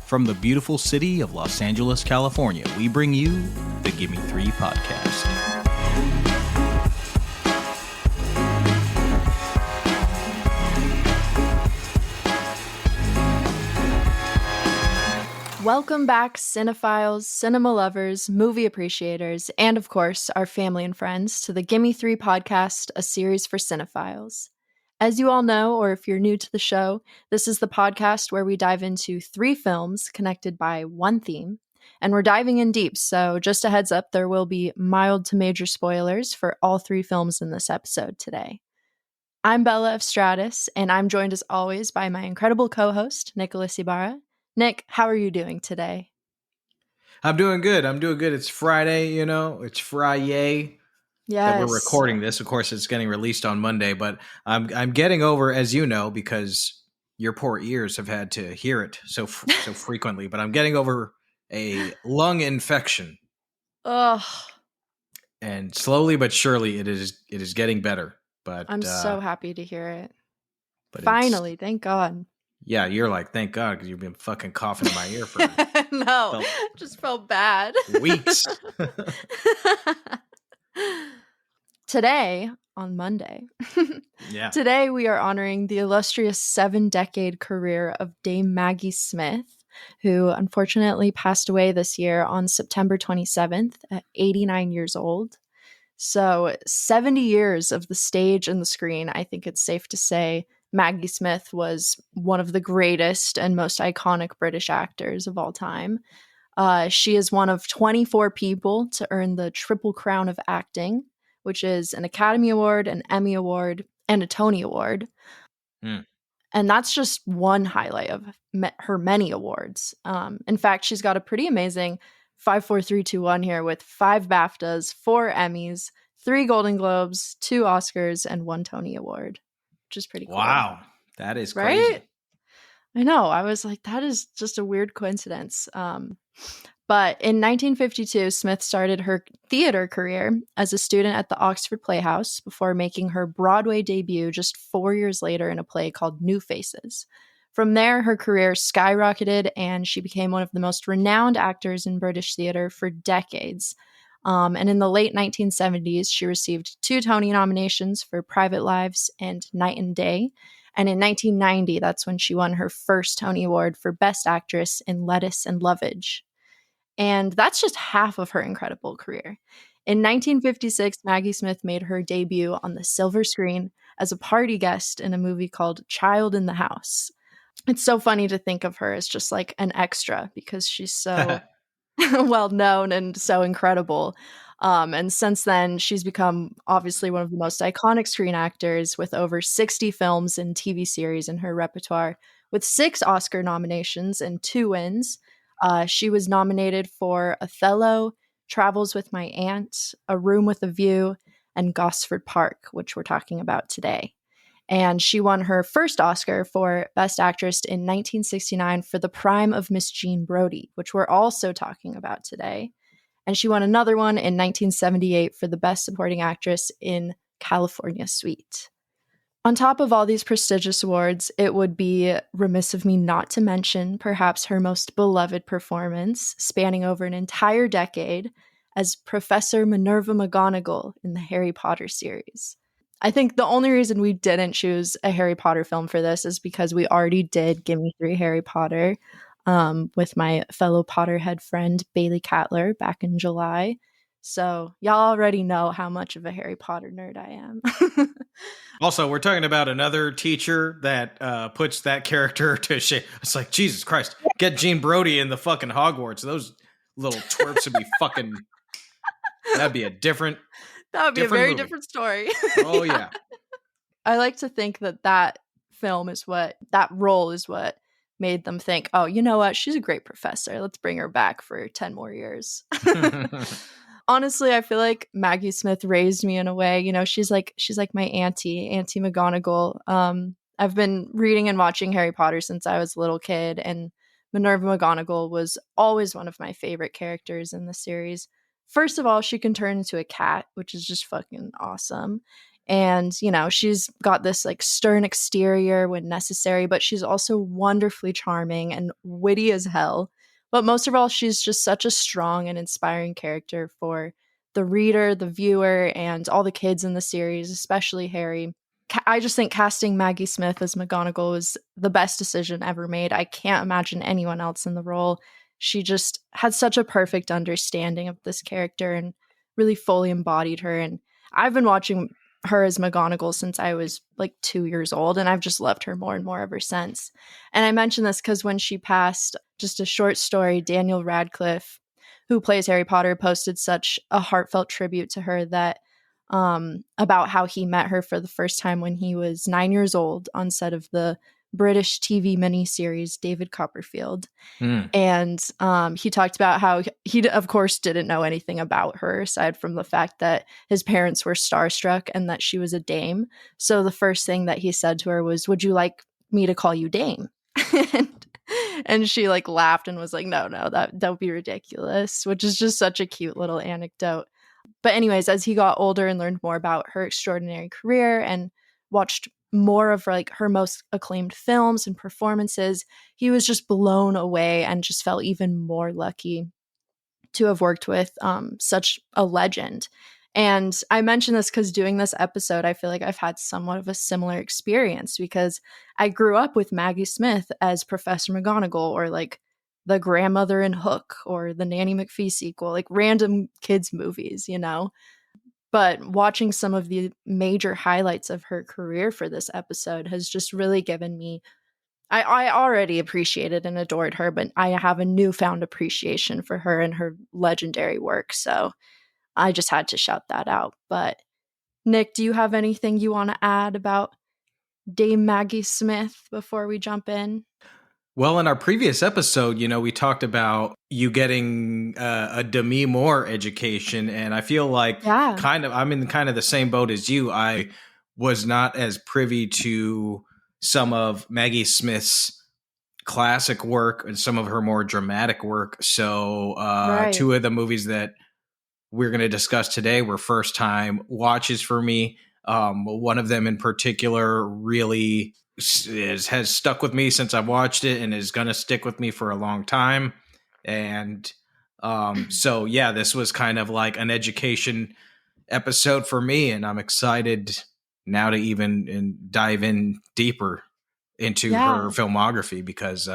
From the beautiful city of Los Angeles, California, we bring you the Gimme 3 podcast. Welcome back, cinephiles, cinema lovers, movie appreciators, and of course, our family and friends to the Gimme 3 podcast, a series for cinephiles. As you all know, or if you're new to the show, this is the podcast where we dive into 3 films connected by one theme, and we're diving in deep, so just a heads up, there will be mild to major spoilers for all 3 films in this episode today. I'm Bella of Stratus, and I'm joined as always by my incredible co-host, Nicholas Ibarra. Nick, how are you doing today? I'm doing good. It's Friday, it's Friday. Yes. That we're recording this. Of course, it's getting released on Monday, but I'm getting over, as you know, because your poor ears have had to hear it so frequently, but I'm getting over a lung infection. Ugh. And slowly but surely it is getting better. But I'm so happy to hear it. But finally, thank God. Yeah, you're like, thank God, because you've been fucking coughing in my ear for just felt bad. Weeks. Today, on Monday, Today we are honoring the illustrious 7-decade career of Dame Maggie Smith, who unfortunately passed away this year on September 27th at 89 years old. So 70 years of the stage and the screen, I think it's safe to say Maggie Smith was one of the greatest and most iconic British actors of all time. She is one of 24 people to earn the Triple Crown of Acting, which is an Academy Award, an Emmy Award, and a Tony Award. And that's just one highlight of her many awards. In fact, she's got a pretty amazing 5, 4, 3, 2, 1 here with 5 BAFTAs, 4 Emmys, 3 Golden Globes, 2 Oscars, and 1 Tony Award, which is pretty cool. Wow, that is crazy. Right? I know. I was like, that is just a weird coincidence. But in 1952, Smith started her theater career as a student at the Oxford Playhouse before making her Broadway debut just 4 years later in a play called New Faces. From there, her career skyrocketed, and she became one of the most renowned actors in British theater for decades. And in the late 1970s, she received 2 Tony nominations for Private Lives and Night and Day. And in 1990, that's when she won her first Tony Award for Best Actress in Lettuce and Lovage. And that's just half of her incredible career. In 1956, Maggie Smith made her debut on the silver screen as a party guest in a movie called Child in the House. It's so funny to think of her as just like an extra because she's so well known and so incredible. And since then, she's become obviously one of the most iconic screen actors with over 60 films and TV series in her repertoire, with 6 Oscar nominations and 2 wins. She was nominated for Othello, Travels with My Aunt, A Room with a View, and Gosford Park, which we're talking about today. And she won her first Oscar for Best Actress in 1969 for The Prime of Miss Jean Brodie, which we're also talking about today. And she won another one in 1978 for the Best Supporting Actress in California Suite. On top of all these prestigious awards, it would be remiss of me not to mention perhaps her most beloved performance, spanning over an entire decade, as Professor Minerva McGonagall in the Harry Potter series. I think the only reason we didn't choose a Harry Potter film for this is because we already did Gimme 3 Harry Potter with my fellow Potterhead friend Bailey Catler back in July. So y'all already know how much of a Harry Potter nerd I am. Also, we're talking about another teacher that puts that character to shame. It's like, Jesus Christ, get Jean Brodie in the fucking Hogwarts. Those little twerps would be fucking... That'd be a different... That would be a very movie. Different story. Oh, yeah. I like to think that that role is what made them think, oh, you know what? She's a great professor. Let's bring her back for 10 more years. Honestly, I feel like Maggie Smith raised me in a way. You know, she's like my Auntie McGonagall. I've been reading and watching Harry Potter since I was a little kid, and Minerva McGonagall was always one of my favorite characters in the series. First of all, she can turn into a cat, which is just fucking awesome. And, you know, she's got this like stern exterior when necessary, but she's also wonderfully charming and witty as hell. But most of all, she's just such a strong and inspiring character for the reader, the viewer, and all the kids in the series, especially Harry. I just think casting Maggie Smith as McGonagall was the best decision ever made. I can't imagine anyone else in the role. She just had such a perfect understanding of this character and really fully embodied her. And I've been watching her as McGonagall since I was like 2 years old, and I've just loved her more and more ever since. And I mention this because when she passed, just a short story, Daniel Radcliffe, who plays Harry Potter, posted such a heartfelt tribute to her that about how he met her for the first time when he was 9 years old on set of the British TV miniseries David Copperfield. And he talked about how he, of course, didn't know anything about her aside from the fact that his parents were starstruck and that she was a dame. So the first thing that he said to her was, "Would you like me to call you Dame?" and she like laughed and was like, no, that would be ridiculous, which is just such a cute little anecdote. But anyways, as he got older and learned more about her extraordinary career and watched more of like her most acclaimed films and performances, he was just blown away and just felt even more lucky to have worked with such a legend. And I mention this because doing this episode, I feel like I've had somewhat of a similar experience because I grew up with Maggie Smith as Professor McGonagall, or like the grandmother in Hook, or the Nanny McPhee sequel, like random kids' movies, you know? But watching some of the major highlights of her career for this episode has just really given me, I already appreciated and adored her, but I have a newfound appreciation for her and her legendary work. So I just had to shout that out. But Nick, do you have anything you want to add about Dame Maggie Smith before we jump in? Well, in our previous episode, we talked about you getting a Demi Moore education, and I feel like I'm in kind of the same boat as you. I was not as privy to some of Maggie Smith's classic work and some of her more dramatic work. So two of the movies that we're going to discuss today were first time watches for me. One of them in particular really has stuck with me since I've watched it and is going to stick with me for a long time. And so, yeah, this was kind of like an education episode for me. And I'm excited now to even dive in deeper into her filmography because,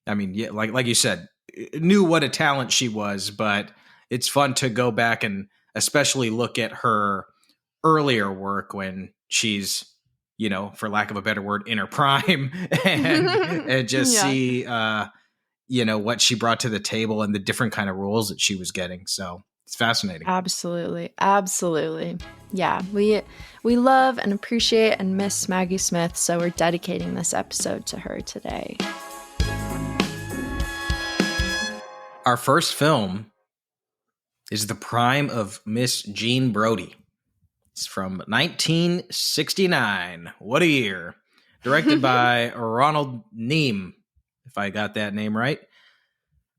like you said, knew what a talent she was, but it's fun to go back and especially look at her earlier work when she's, for lack of a better word, in her prime and just see, what she brought to the table and the different kind of roles that she was getting. So it's fascinating. Absolutely. Absolutely. Yeah, we love and appreciate and miss Maggie Smith, so we're dedicating this episode to her today. Our first film is The Prime of Miss Jean Brodie. It's from 1969. What a year. Directed by Ronald Neame, if I got that name right.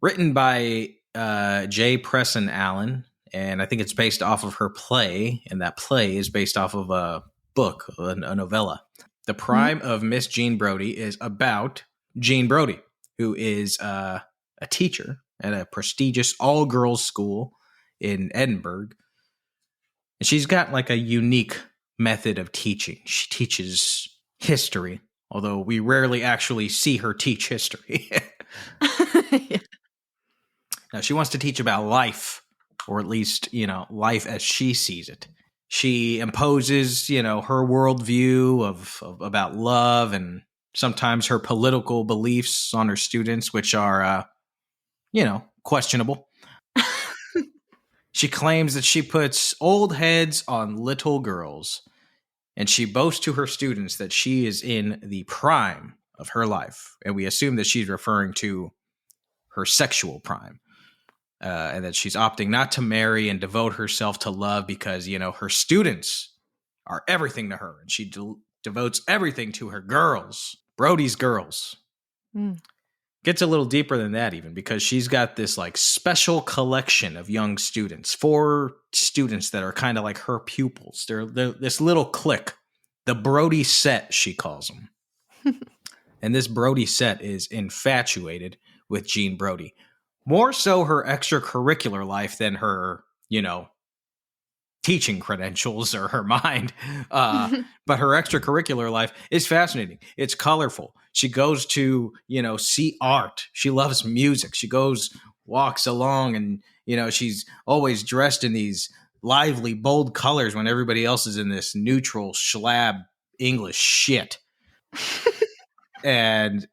Written by J. Preston Allen, and I think it's based off of her play, and that play is based off of a book, a novella. The Prime of Miss Jean Brodie is about Jean Brodie, who is a teacher at a prestigious all-girls school in Edinburgh. And she's got like a unique method of teaching. She teaches history, although we rarely actually see her teach history. Yeah. Now, she wants to teach about life, or at least, life as she sees it. She imposes, her worldview of about love and sometimes her political beliefs on her students, which are, questionable. She claims that she puts old heads on little girls, and she boasts to her students that she is in the prime of her life. And we assume that she's referring to her sexual prime. And that she's opting not to marry and devote herself to love because, her students are everything to her. And she devotes everything to her girls, Brodie's girls. Gets a little deeper than that even, because she's got this like special collection of young students, 4 students that are kind of like her pupils. They're this little clique, the Brodie set, she calls them. And this Brodie set is infatuated with Jean Brodie. More so her extracurricular life than her, teaching credentials or her mind. But her extracurricular life is fascinating. It's colorful. She goes to, see art. She loves music. She walks along and, she's always dressed in these lively, bold colors when everybody else is in this neutral, schlab English shit. And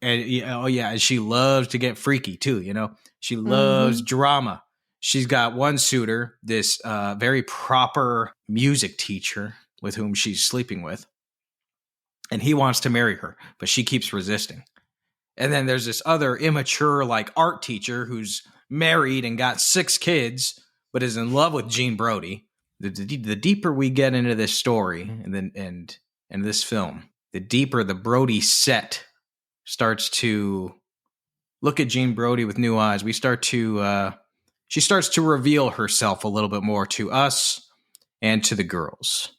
she loves to get freaky too, She loves drama. She's got one suitor, this very proper music teacher with whom she's sleeping with. And he wants to marry her, but she keeps resisting. And then there's this other immature like art teacher who's married and got 6 kids, but is in love with Jean Brodie. The deeper we get into this story and this film, the deeper the Brodie set starts to look at Jean Brodie with new eyes. She starts to reveal herself a little bit more to us and to the girls.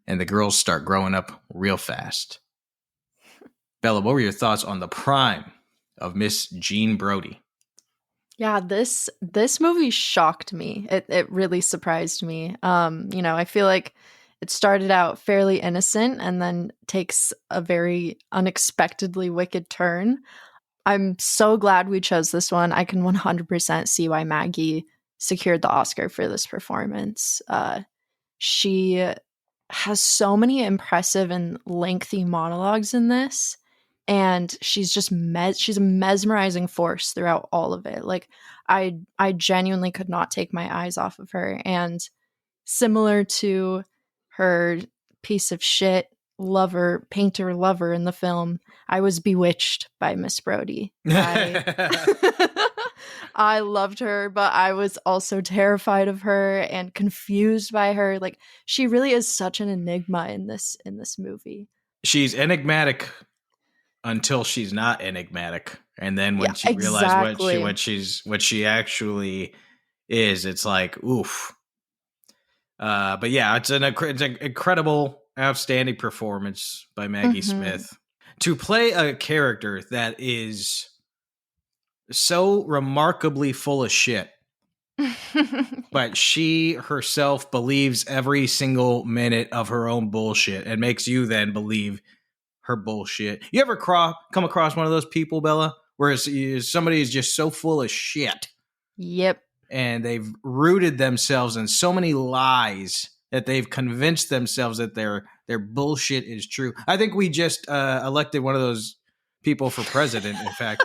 And the girls start growing up real fast. Bella, what were your thoughts on the prime of Miss Jean Brodie? Yeah, this movie shocked me. It really surprised me. I feel like it started out fairly innocent and then takes a very unexpectedly wicked turn. I'm so glad we chose this one. I can 100% see why Maggie secured the Oscar for this performance. She has so many impressive and lengthy monologues in this, and she's just she's a mesmerizing force throughout all of it. Like I genuinely could not take my eyes off of her, and similar to her piece of shit painter lover in the film, I was bewitched by Miss Brodie. I loved her, but I was also terrified of her and confused by her. Like, she really is such an enigma in this movie. She's enigmatic until she's not enigmatic, and then when she realizes what she actually is, it's like oof. But yeah, it's an incredible, outstanding performance by Maggie Smith to play a character that is so remarkably full of shit. But she herself believes every single minute of her own bullshit and makes you then believe her bullshit. You ever come across one of those people, Bella, where somebody is just so full of shit? Yep. And they've rooted themselves in so many lies that they've convinced themselves that their bullshit is true. I think we just elected one of those people for president, in fact.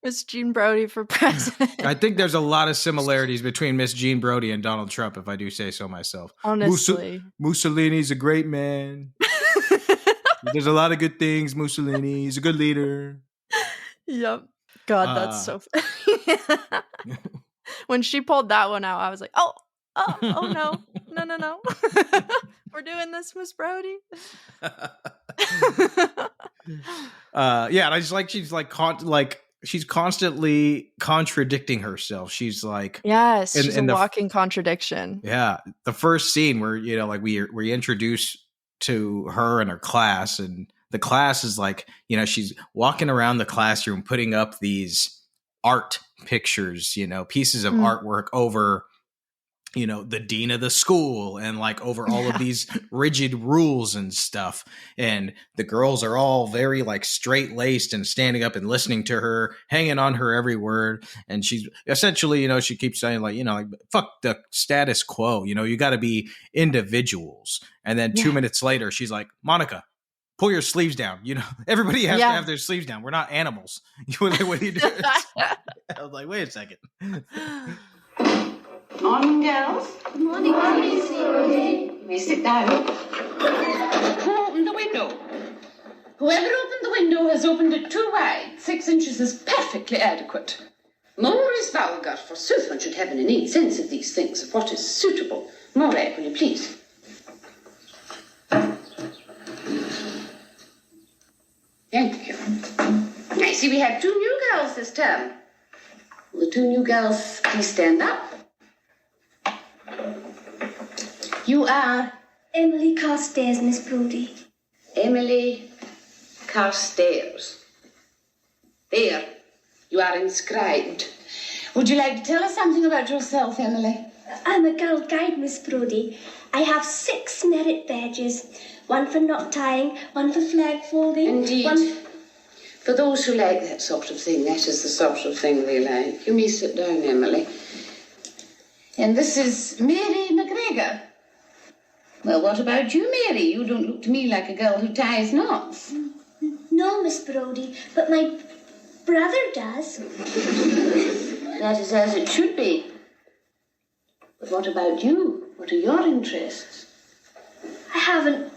Miss Jean Brodie for president. I think there's a lot of similarities between Miss Jean Brodie and Donald Trump, if I do say so myself. Honestly. Mussolini's a great man. There's a lot of good things. Mussolini, he's a good leader. Yep. God, that's so funny. When she pulled that one out, I was like, oh no. We're doing this, Miss Brodie. Yeah, and I just like she's constantly contradicting herself. She's like, yes, she's a walking contradiction. Yeah, the first scene where we introduce to her and her class, and the class is like, she's walking around the classroom putting up these art pictures, pieces of artwork over, the dean of the school and like over all of these rigid rules and stuff. And the girls are all very like straight laced and standing up and listening to her, hanging on her every word. And she's essentially, she keeps saying like, fuck the status quo, you got to be individuals. And then 2 minutes later, she's like, Monica, pull your sleeves down. Everybody has to have their sleeves down. We're not animals. What are you doing? I was like, wait a second. Morning, girls. Good morning, Miss Brodie. You may sit down. Who opened the window? Whoever opened the window has opened it too wide. 6 inches is perfectly adequate. More is vulgar, forsooth. One should have an innate sense of these things, of what is suitable. More, will you please? Thank you. Nice see we have 2 new girls this term. Will the 2 new girls please stand up? You are? Emily Carstairs, Miss Brodie. Emily Carstairs. There, you are inscribed. Would you like to tell us something about yourself, Emily? I'm a girl guide, Miss Brodie. I have 6 merit badges. 1 for knot tying, 1 for flag folding. Indeed. For those who like that sort of thing, that is the sort of thing we like. You may sit down, Emily. And this is Mary McGregor. Well, what about you, Mary? You don't look to me like a girl who ties knots. No, Miss Brodie, but my brother does. That is as it should be. But what about you? What are your interests? I haven't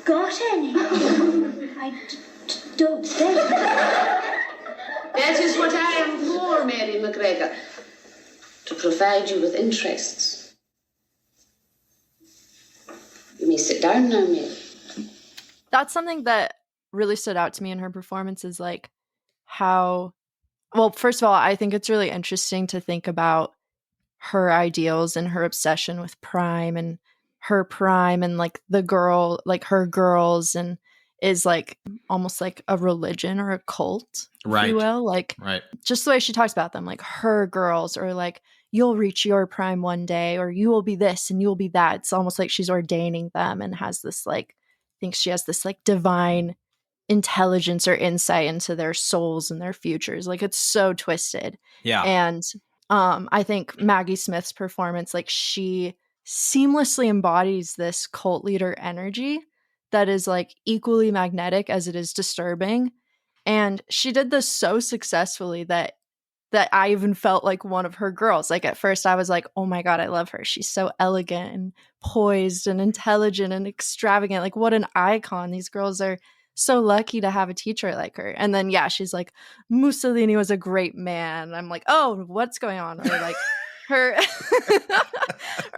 got any. Don't think. That is what I am for, Mary McGregor. To provide you with interests. You may sit down now, Mary. That's something that really stood out to me in her performance is like how, well, first of all, I think it's really interesting to think about her ideals and her obsession with prime and like the girl, like her girls, and is like almost like a religion or a cult, Right. if you will. Like Right. just the way she talks about them, like her girls, or like you'll reach your prime one day, or you will be this and you'll be that. It's almost like she's ordaining them and has this like, thinks she has this like divine intelligence or insight into their souls and their futures. Like it's so twisted. Yeah. And I think Maggie Smith's performance, like she seamlessly embodies this cult leader energy that is like equally magnetic as it is disturbing. And she did this so successfully that I even felt like one of her girls. Like at first I was like, oh my God, I love her. She's so elegant and poised and intelligent and extravagant. Like what an icon. These girls are so lucky to have a teacher like her. And then, yeah, she's like, Mussolini was a great man. I'm like, oh, what's going on? Or like her,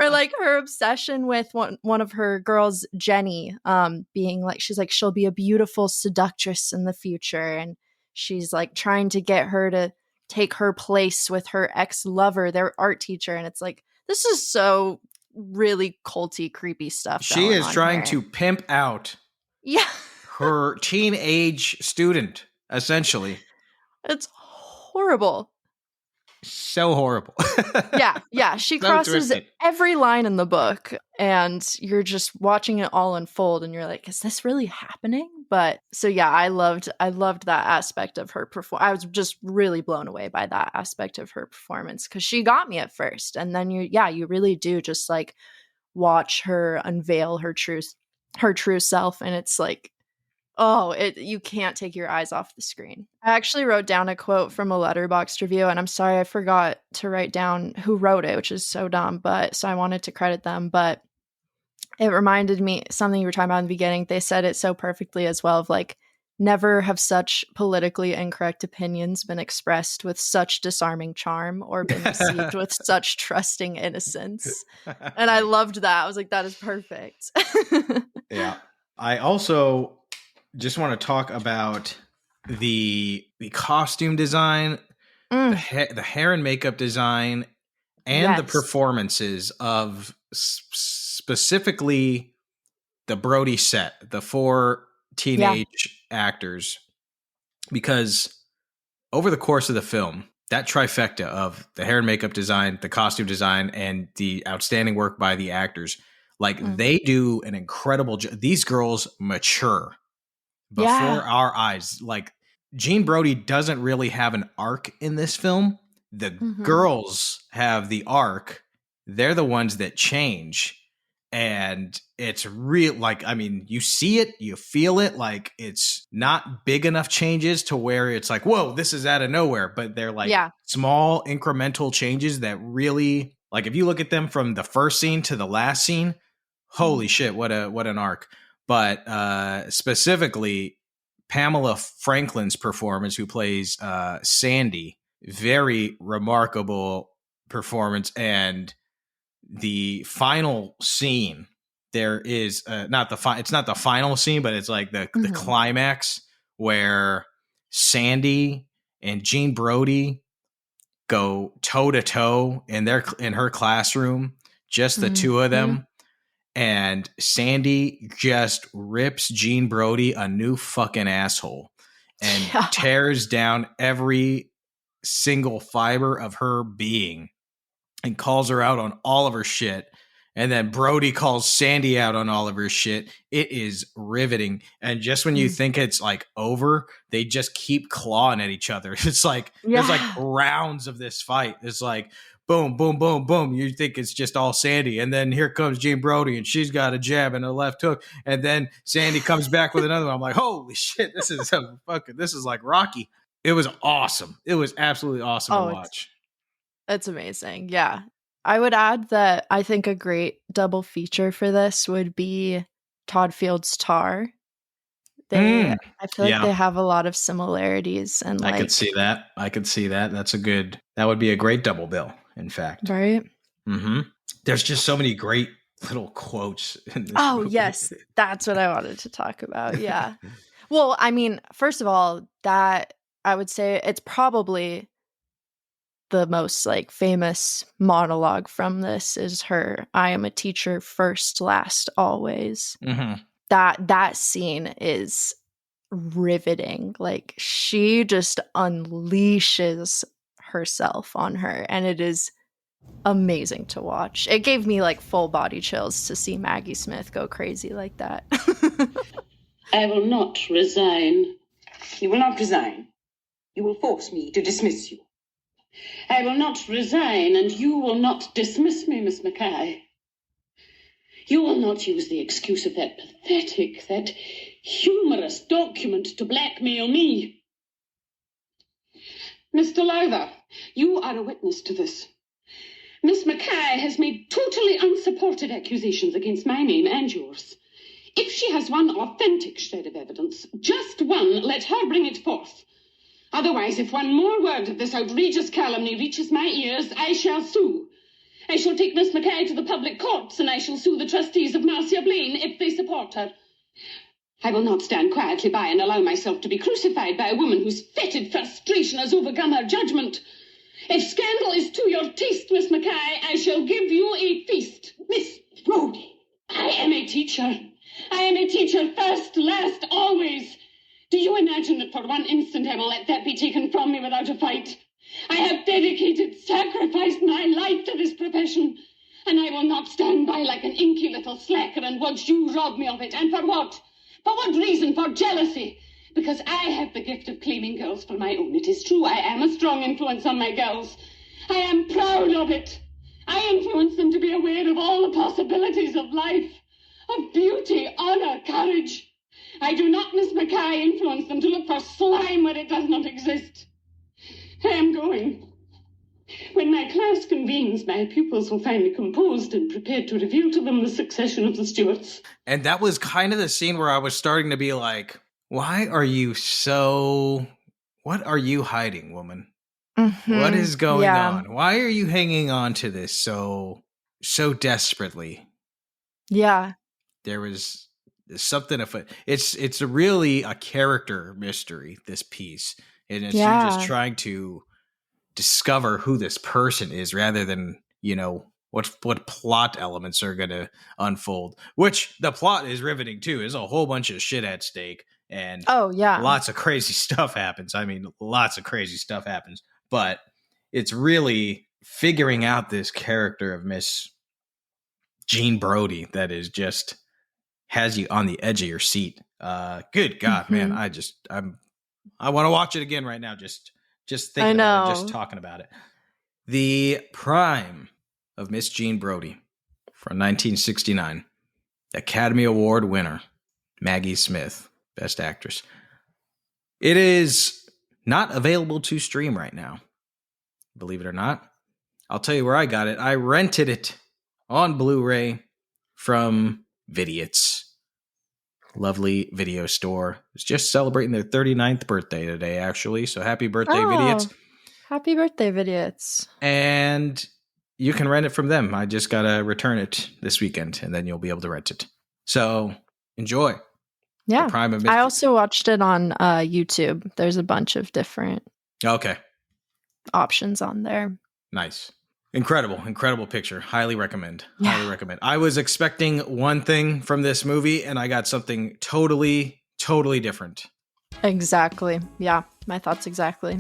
or like her obsession with one of her girls, Jenny, being like, she's like, she'll be a beautiful seductress in the future. And she's like trying to get her to take her place with her ex-lover, their art teacher. And it's like, this is so really culty, creepy stuff. She is trying to pimp out her teenage student, essentially. It's horrible. So horrible. Yeah. She So crosses twisted. every line in the book, and you're just watching it all unfold, and you're like, is this really happening? But so yeah, I loved that aspect of her performance. I was just really blown away by that aspect of her performance, because she got me at first, and then you really do just like watch her unveil her true self, and it's like, you can't take your eyes off the screen. I actually wrote down a quote from a Letterboxd review, and I'm sorry I forgot to write down who wrote it, which is so dumb, but so I wanted to credit them. But it reminded me something you were talking about in the beginning. They said it so perfectly as well, of like, never have such politically incorrect opinions been expressed with such disarming charm or been received with such trusting innocence. And I loved that. I was like, that is perfect. Yeah. I also just want to talk about the costume design, the hair and makeup design, and the performances of specifically the Brodie set, the 4 teenage actors, because over the course of the film, that trifecta of the hair and makeup design, the costume design, and the outstanding work by the actors, like they do an incredible job. These girls mature before our eyes. Like Gene Brodie doesn't really have an arc in this film. The girls have the arc. They're the ones that change. And it's real, like, I mean, you see it, you feel it, like it's not big enough changes to where it's like, whoa, this is out of nowhere. But they're like small incremental changes that really, like, if you look at them from the first scene to the last scene, holy shit, what an arc. But specifically, Pamela Franklin's performance, who plays Sandy, very remarkable performance. And the final scene, there is it's not the final scene, but it's like the climax where Sandy and Jean Brodie go toe to toe in her classroom, just the two of them. And Sandy just rips Jean Brodie a new fucking asshole and tears down every single fiber of her being and calls her out on all of her shit. And then Brodie calls Sandy out on all of her shit. It is riveting. And just when you think it's like over, they just keep clawing at each other. It's like, there's like rounds of this fight. It's like, boom, boom, boom, boom. You think it's just all Sandy. And then here comes Jean Brodie and she's got a jab and a left hook. And then Sandy comes back with another one. I'm like, holy shit, this is like Rocky. It was awesome. It was absolutely awesome to watch. It's amazing. Yeah. I would add that I think a great double feature for this would be Todd Field's Tar. I feel like they have a lot of similarities, and I could see that. That would be a great double bill, in fact. Right? Mm-hmm. There's just so many great little quotes in this movie. Yes. That's what I wanted to talk about. Yeah. Well, I mean, first of all, that I would say it's probably the most like famous monologue from this is her "I am a teacher first, last, always." That scene is riveting. Like, she just unleashes herself on her, and it is amazing to watch. It gave me like full body chills to see Maggie Smith go crazy like that. I will not resign. You will not resign. You will force me to dismiss you. I will not resign, and you will not dismiss me, Miss Mackay. You will not use the excuse of that pathetic, that humorous document to blackmail me. Mr. Lowther, you are a witness to this. Miss Mackay has made totally unsupported accusations against my name and yours. If she has one authentic shred of evidence, just one, let her bring it forth. Otherwise, if one more word of this outrageous calumny reaches my ears, I shall sue. I shall take Miss Mackay to the public courts, and I shall sue the trustees of Marcia Blaine if they support her. I will not stand quietly by and allow myself to be crucified by a woman whose fetid frustration has overcome her judgment. If scandal is to your taste, Miss Mackay, I shall give you a feast. Miss Brodie, I am a teacher. I am a teacher first, last, always. Do you imagine that for one instant I will let that be taken from me without a fight? I have dedicated, sacrificed my life to this profession, and I will not stand by like an inky little slacker and watch you rob me of it. And for what? For what reason? For jealousy? Because I have the gift of claiming girls for my own. It is true, I am a strong influence on my girls. I am proud of it. I influence them to be aware of all the possibilities of life, of beauty, honor, courage. I do not, Miss Mackay, influence them to look for slime where it does not exist. I am going. When my class convenes, my pupils will find me composed and prepared to reveal to them the succession of the Stuarts. And that was kind of the scene where I was starting to be like, why are you so... What are you hiding, woman? What is going on? Why are you hanging on to this so desperately? Yeah. There's something afoot. It's really a character mystery, this piece. And it's you just trying to discover who this person is rather than, what plot elements are going to unfold, which the plot is riveting too. There's a whole bunch of shit at stake and lots of crazy stuff happens. I mean, lots of crazy stuff happens, but it's really figuring out this character of Miss Jean Brodie that is just has you on the edge of your seat. Good God, man. I want to watch it again right now. Just thinking about it, just talking about it. The prime of Miss Jean Brodie from 1969. Academy Award winner, Maggie Smith, Best Actress. It is not available to stream right now. Believe it or not. I'll tell you where I got it. I rented it on Blu-ray from Vidiots. Lovely video store. It's just celebrating their 39th birthday today, actually. So happy birthday, Vidiots. Happy birthday, Vidiots. And you can rent it from them. I just got to return it this weekend, and then you'll be able to rent it. So enjoy. Yeah. Prime of I Mystery. also watched it on YouTube. There's a bunch of different Okay. options on there. Nice. Incredible picture. Highly recommend. Yeah. Highly recommend. I was expecting one thing from this movie and I got something totally different. Exactly. Yeah, my thoughts exactly.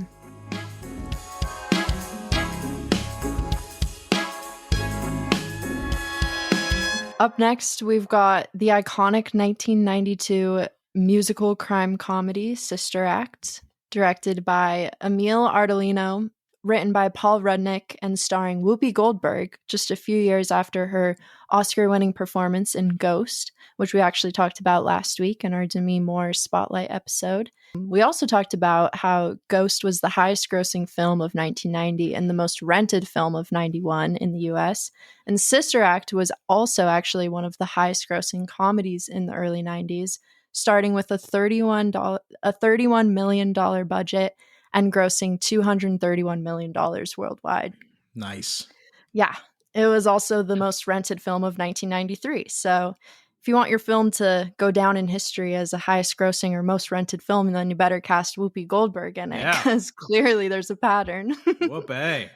Up next, we've got the iconic 1992 musical crime comedy Sister Act, directed by Emil Ardolino, written by Paul Rudnick, and starring Whoopi Goldberg just a few years after her Oscar-winning performance in Ghost, which we actually talked about last week in our Demi Moore Spotlight episode. We also talked about how Ghost was the highest-grossing film of 1990 and the most rented film of 91 in the US, and Sister Act was also actually one of the highest-grossing comedies in the early 90s, starting with a $31 million budget and grossing $231 million worldwide. Nice. Yeah, it was also the most rented film of 1993. So if you want your film to go down in history as the highest grossing or most rented film, then you better cast Whoopi Goldberg in it, because clearly there's a pattern. Whoopee.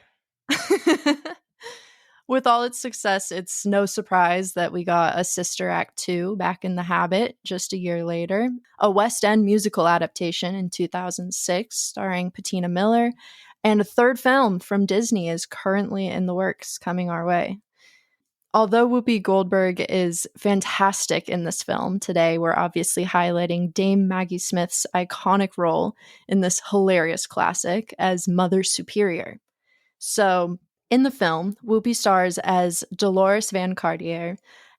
With all its success, it's no surprise that we got a Sister Act 2, Back in the Habit, just a year later, a West End musical adaptation in 2006 starring Patina Miller, and a third film from Disney is currently in the works, coming our way. Although Whoopi Goldberg is fantastic in this film, today we're obviously highlighting Dame Maggie Smith's iconic role in this hilarious classic as Mother Superior. So, in the film, Whoopi stars as Dolores Van Cartier,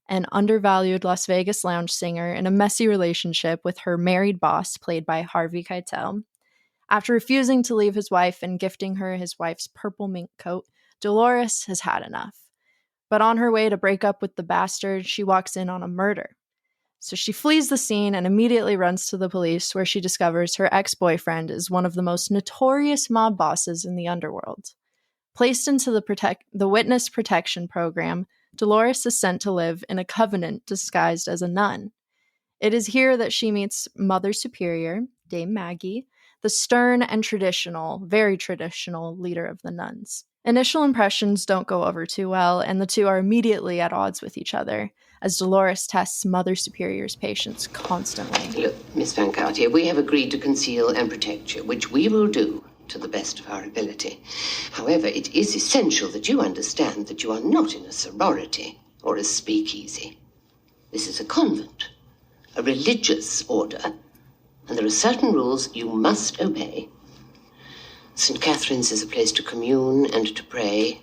an undervalued Las Vegas lounge singer in a messy relationship with her married boss, played by Harvey Keitel. After refusing to leave his wife and gifting her his wife's purple mink coat, Dolores has had enough. But on her way to break up with the bastard, she walks in on a murder. So she flees the scene and immediately runs to the police, where she discovers her ex-boyfriend is one of the most notorious mob bosses in the underworld. Placed into the witness protection program, Dolores is sent to live in a convent disguised as a nun. It is here that she meets Mother Superior, Dame Maggie, the stern and very traditional leader of the nuns. Initial impressions don't go over too well, and the two are immediately at odds with each other, as Dolores tests Mother Superior's patience constantly. Look, Miss Van Cartier, we have agreed to conceal and protect you, which we will do to the best of our ability. However, it is essential that you understand that you are not in a sorority or a speakeasy. This is a convent, a religious order, and there are certain rules you must obey. St. Catherine's is a place to commune and to pray,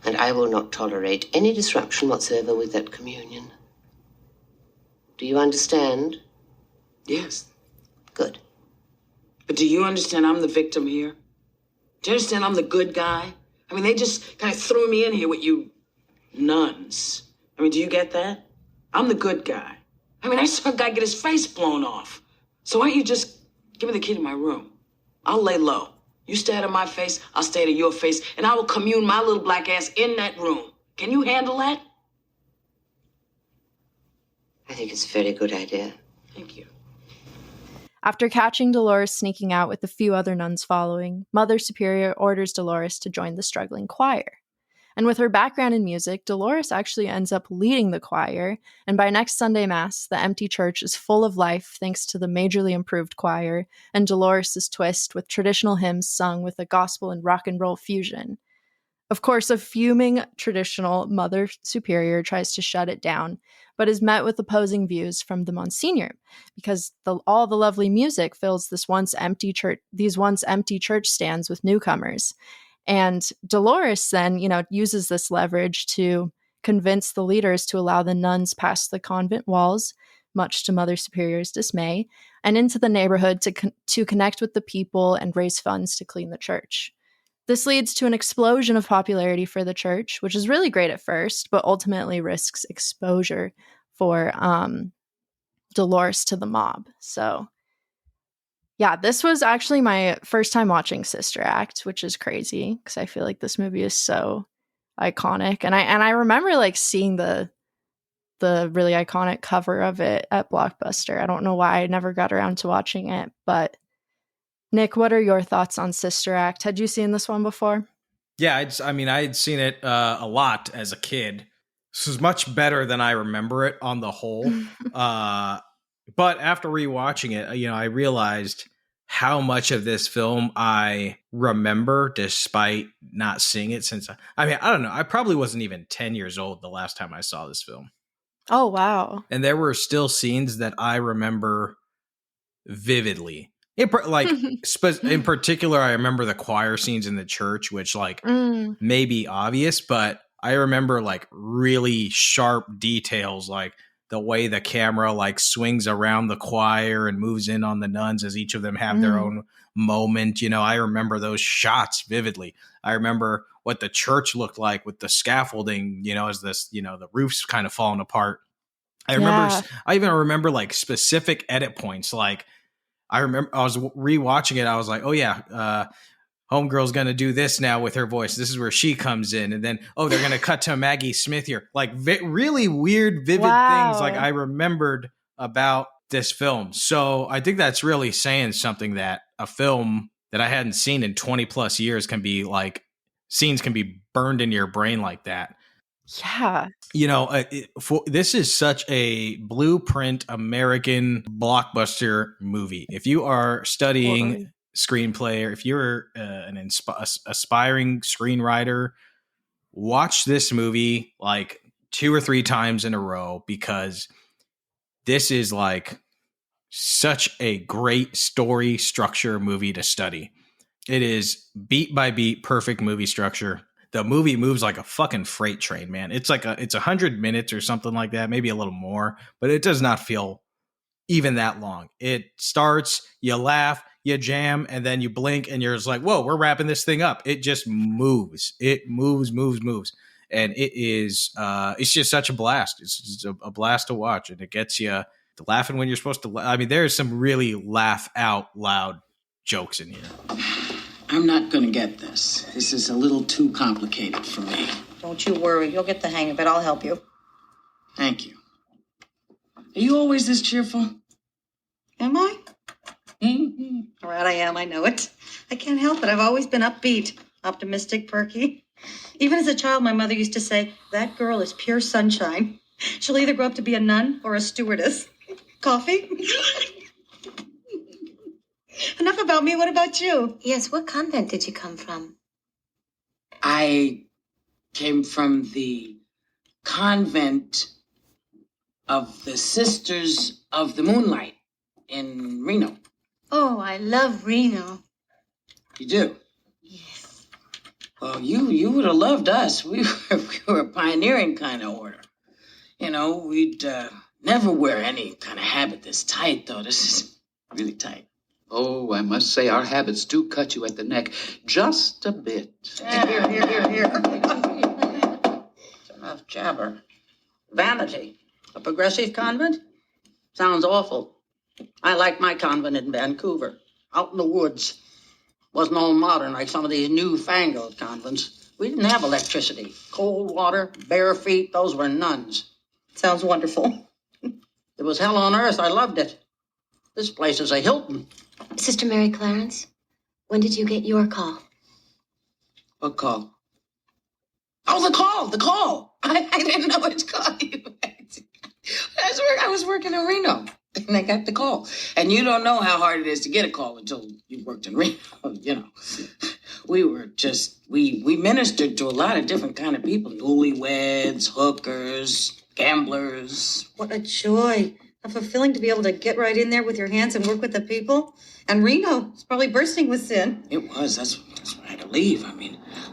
and I will not tolerate any disruption whatsoever with that communion. Do you understand? Yes. Good. But do you understand I'm the victim here? Do you understand I'm the good guy? I mean, they just kind of threw me in here with you nuns. I mean, do you get that? I'm the good guy. I mean, I saw a guy get his face blown off. So why don't you just give me the key to my room? I'll lay low. You stay out of my face, I'll stay out of your face, and I will commune my little black ass in that room. Can you handle that? I think it's a very good idea. Thank you. After catching Dolores sneaking out with a few other nuns following, Mother Superior orders Dolores to join the struggling choir. And with her background in music, Dolores actually ends up leading the choir, and by next Sunday Mass, the empty church is full of life thanks to the majorly improved choir and Dolores' twist with traditional hymns sung with a gospel and rock and roll fusion. Of course, a fuming traditional Mother Superior tries to shut it down, but is met with opposing views from the Monsignor, because all the lovely music fills these once empty church stands with newcomers. And Dolores then, uses this leverage to convince the leaders to allow the nuns past the convent walls, much to Mother Superior's dismay, and into the neighborhood to connect with the people and raise funds to clean the church. This leads to an explosion of popularity for the church, which is really great at first, but ultimately risks exposure for Dolores to the mob. So yeah, this was actually my first time watching Sister Act, which is crazy because I feel like this movie is so iconic. And I remember like seeing the the really iconic cover of it at Blockbuster. I don't know why I never got around to watching it, but Nick, what are your thoughts on Sister Act? Had you seen this one before? Yeah, I had seen it a lot as a kid. This is much better than I remember it on the whole. But after rewatching it, I realized how much of this film I remember despite not seeing it since, I don't know. I probably wasn't even 10 years old the last time I saw this film. Oh, wow. And there were still scenes that I remember vividly. In particular, I remember the choir scenes in the church, which may be obvious, but I remember like really sharp details, like the way the camera like swings around the choir and moves in on the nuns as each of them have their own moment. I remember those shots vividly. I remember what the church looked like with the scaffolding, as this, the roof's kind of falling apart. I even remember like specific edit points. Like I remember I was rewatching it. I was like, oh yeah, homegirl's going to do this now with her voice. This is where she comes in. And then, they're going to cut to Maggie Smith here. Like really weird, vivid things like I remembered about this film. So I think that's really saying something, that a film that I hadn't seen in 20 plus years can be like, scenes can be burned into your brain like that. Yeah. This is such a blueprint American blockbuster movie. If you are studying screenplay, or if you're an aspiring screenwriter, watch this movie like 2 or 3 times in a row, because this is like such a great story structure movie to study. It is beat by beat, perfect movie structure. The movie moves like a fucking freight train, man. It's 100 minutes or something like that, maybe a little more, but it does not feel even that long. It starts, you laugh, you jam, and then you blink and you're just like, whoa, we're wrapping this thing up. It just moves. It moves. And it is, it's just such a blast. It's just a blast to watch, and it gets you laughing when you're supposed to. There's some really laugh out loud jokes in here. I'm not going to get this. This is a little too complicated for me. Don't you worry. You'll get the hang of it. I'll help you. Thank you. Are you always this cheerful? Am I? Mm-hmm. All right, I am. I know it. I can't help it. I've always been upbeat, optimistic, perky. Even as a child, my mother used to say, that girl is pure sunshine. She'll either grow up to be a nun or a stewardess. Coffee? Enough about me. What about you? Yes, what convent did you come from? I came from the convent of the Sisters of the Moonlight in Reno. Oh, I love Reno. You do? Yes. Well, you would have loved us. We were a pioneering kind of order. We'd never wear any kind of habit this tight, though. This is really tight. Oh, I must say our habits do cut you at the neck just a bit. Here. It's enough jabber. Vanity. A progressive convent? Sounds awful. I like my convent in Vancouver, out in the woods. Wasn't all modern like some of these newfangled convents. We didn't have electricity. Cold water, bare feet, those were nuns. Sounds wonderful. It was hell on earth. I loved it. This place is a Hilton. Sister Mary Clarence, when did you get your call? What call? Oh, the call. I didn't know what to call you. I was working in Reno, and I got the call. And you don't know how hard it is to get a call until you worked in Reno, We were we ministered to a lot of different kind of people. Newlyweds, hookers, gamblers. What a joy. How fulfilling to be able to get right in there with your hands and work with the people. And Reno is probably bursting with sin. It was. That's why I had to leave.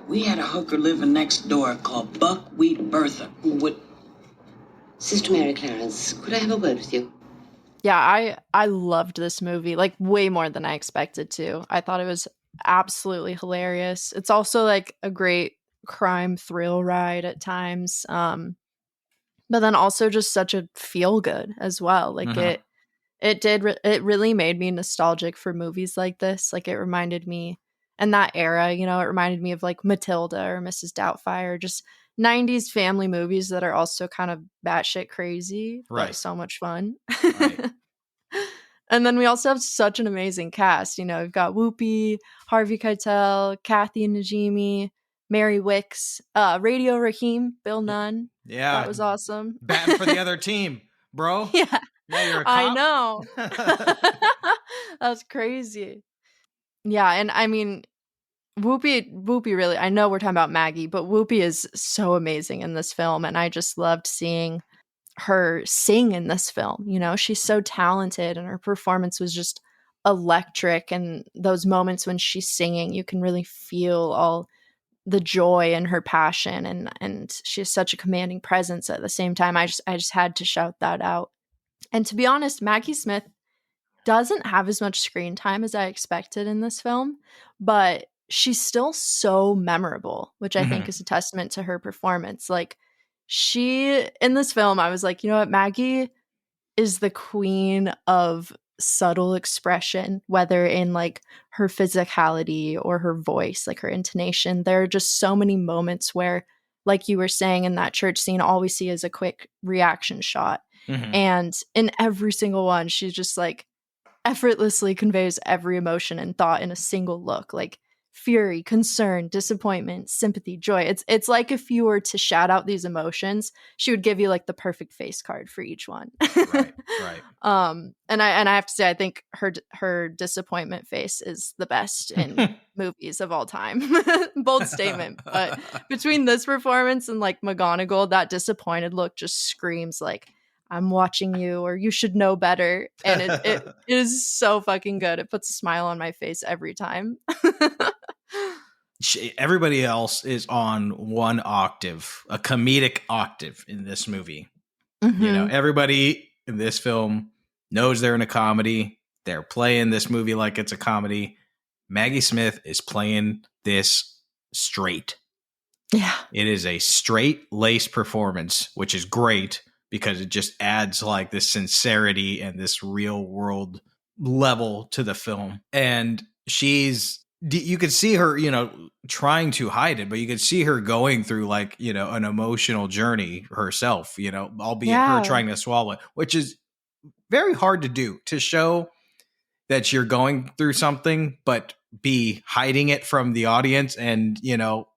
We had a hooker living next door called Buckwheat Bertha, who would... Sister Mary Clarence, could I have a word with you? Yeah, I loved this movie, like way more than I expected to. I thought it was absolutely hilarious. It's also like a great crime thrill ride at times. But then also just such a feel good as well. Like it really made me nostalgic for movies like this. Like it reminded me in that era, it reminded me of like Matilda or Mrs. Doubtfire, just 90s family movies that are also kind of batshit crazy, Right. but so much fun. Right. And then we also have such an amazing cast. You know, we've got Whoopi, Harvey Keitel, Kathy Najimy, Mary Wicks, Radio Raheem, Bill Nunn. Yeah. That was awesome. Batting for the other team, bro. Yeah. Now you're a cop. I know. That's crazy. Yeah, and I mean, Whoopi really, I know we're talking about Maggie, but Whoopi is so amazing in this film, and I just loved seeing her sing in this film. You know, she's so talented, and her performance was just electric, and those moments when she's singing, you can really feel all the joy and her passion, and she has such a commanding presence at the same time. I just had to shout that out. And to be honest, Maggie Smith doesn't have as much screen time as I expected in this film, but she's still so memorable, which I think is a testament to her performance. Like, she, in this film, I was like, you know what, Maggie is the queen of subtle expression, whether in like her physicality or her voice, like her intonation. There are just so many moments where, like you were saying in that church scene, all we see is a quick reaction shot. And in every single one, she's just like effortlessly conveys every emotion and thought in a single look, like fury, concern, disappointment, sympathy, joy. It's like if you were to shout out these emotions, she would give you like the perfect face card for each one. Right. And I have to say, I think her disappointment face is the best in movies of all time. Bold statement, but between this performance and like McGonagall, that disappointed look just screams like, I'm watching you, or you should know better. And it is so fucking good. It puts a smile on my face every time. Everybody else is on one octave, a comedic octave in this movie. You know, everybody in this film knows they're in a comedy. They're playing this movie like it's a comedy. Maggie Smith is playing this straight. Yeah. It is a straight-laced performance, which is great, because it just adds like this sincerity and this real world level to the film. And you could see her, you know, trying to hide it, but you could see her going through like, you know, an emotional journey herself, you know, albeit her trying to swallow it, which is very hard to do, to show that you're going through something, but be hiding it from the audience and, you know,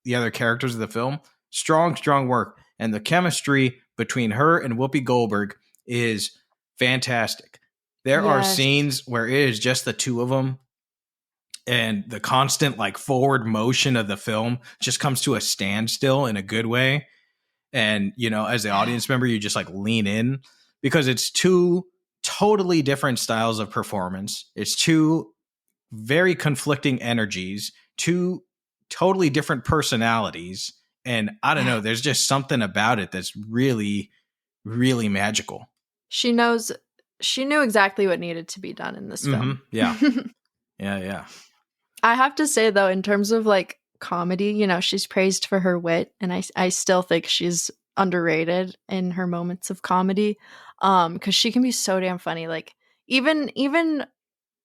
the other characters of the film. Strong work. And the chemistry between her and Whoopi Goldberg is fantastic. There are scenes where it is just the two of them, and the constant like forward motion of the film just comes to a standstill in a good way. And, you know, as the audience member, you just like lean in, because it's two totally different styles of performance. It's two very conflicting energies, two totally different personalities. And I don't know, there's just something about it that's really, really magical. She knew exactly what needed to be done in this film. Yeah. Yeah. I have to say, though, in terms of like comedy, you know, she's praised for her wit, and I still think she's underrated in her moments of comedy, because she can be so damn funny. Like even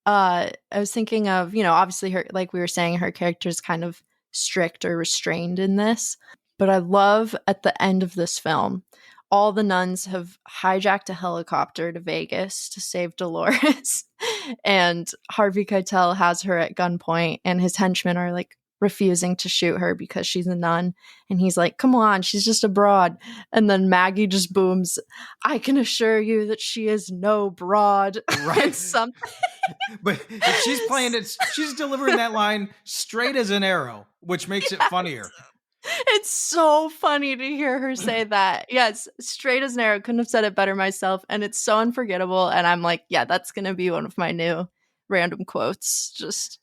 I was thinking of, you know, obviously her, like we were saying, her character is kind of strict or restrained in this, but I love at the end of this film, all the nuns have hijacked a helicopter to Vegas to save Dolores, and Harvey Keitel has her at gunpoint, and his henchmen are like refusing to shoot her because she's a nun, and he's like, come on, she's just a broad. And then Maggie just booms, I can assure you that she is no broad. Right. Something. But she's playing it, she's delivering that line straight as an arrow, which makes it funnier. It's so funny to hear her say that. Yes, straight as an arrow. Couldn't have said it better myself. And it's so unforgettable. And I'm like, yeah, that's going to be one of my new random quotes. Just,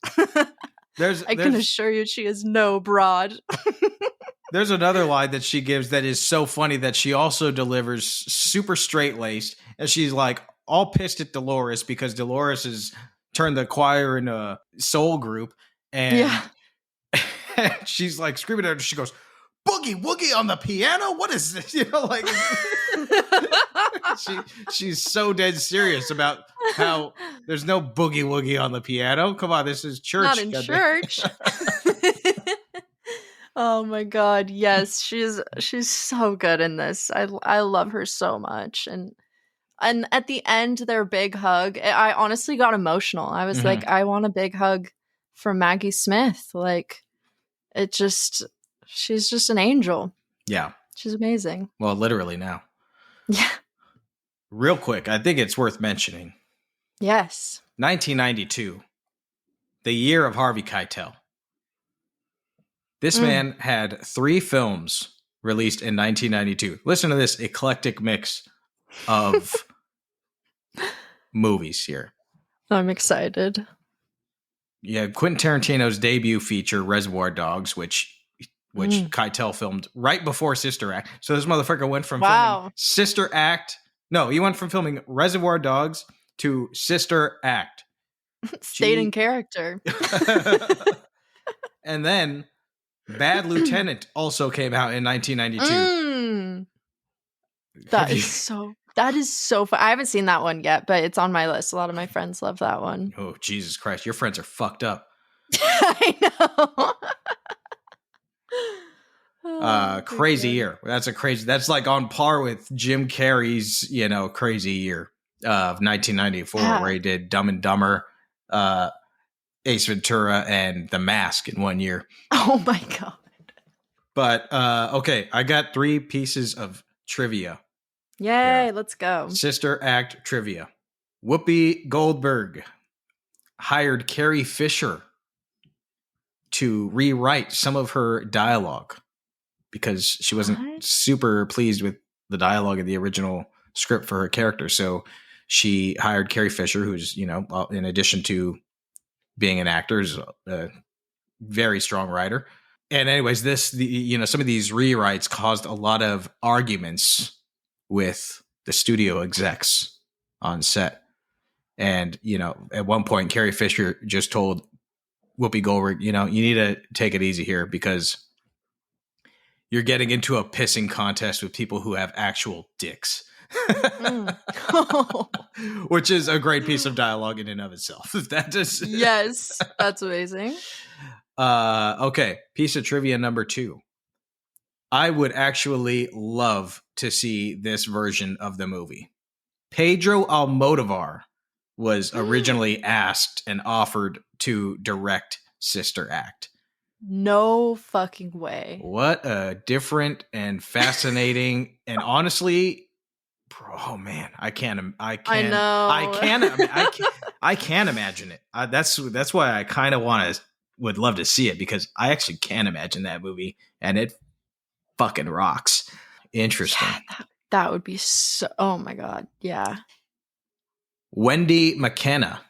I can assure you she is no broad. There's another line that she gives that is so funny that she also delivers super straight-laced. And she's like all pissed at Dolores because Dolores has turned the choir into a soul group. And she's like screaming at her. She goes, boogie woogie on the piano? What is this? You know, like she's so dead serious about how there's no boogie woogie on the piano. Come on, this is church. Not in church. Oh my god, yes, she's so good in this. I love her so much, and at the end, their big hug, I honestly got emotional. I was like, I want a big hug from Maggie Smith. Like, she's just an angel. Yeah. She's amazing. Well, literally now. Yeah. Real quick, I think it's worth mentioning. Yes. 1992, the year of Harvey Keitel. This man had 3 films released in 1992. Listen to this eclectic mix of movies here. I'm excited. Yeah, Quentin Tarantino's debut feature, Reservoir Dogs, which Keitel filmed right before Sister Act. So this motherfucker went from filming Sister Act. No, he went from filming Reservoir Dogs to Sister Act. Stayed in character. And then Bad Lieutenant also came out in 1992. That is so fun. I haven't seen that one yet, but it's on my list. A lot of my friends love that one. Oh, Jesus Christ. Your friends are fucked up. I know. Crazy year. That's like on par with Jim Carrey's, crazy year of 1994, where he did Dumb and Dumber, Ace Ventura, and The Mask in one year. Oh my God. But, okay, I got 3 pieces of trivia. Yay, let's go. Sister Act trivia. Whoopi Goldberg hired Carrie Fisher to rewrite some of her dialogue because she wasn't super pleased with the dialogue of the original script for her character. So she hired Carrie Fisher, who's, in addition to being an actor, is a very strong writer. And anyways, some of these rewrites caused a lot of arguments with the studio execs on set. And, at one point, Carrie Fisher just told Whoopi Goldberg, you need to take it easy here because you're getting into a pissing contest with people who have actual dicks. Which is a great piece of dialogue in and of itself. Yes, that's amazing. Okay, piece of trivia number 2. I would actually love to see this version of the movie. Pedro Almodovar was originally asked and offered to direct Sister Act. No fucking way. What a different and fascinating and honestly, oh man, I can't know. I can't imagine it. That's why I kind of would love to see it because I actually can't imagine that movie and it fucking rocks. Interesting. Yeah, that would be so. Oh my God. Yeah. Wendy McKenna.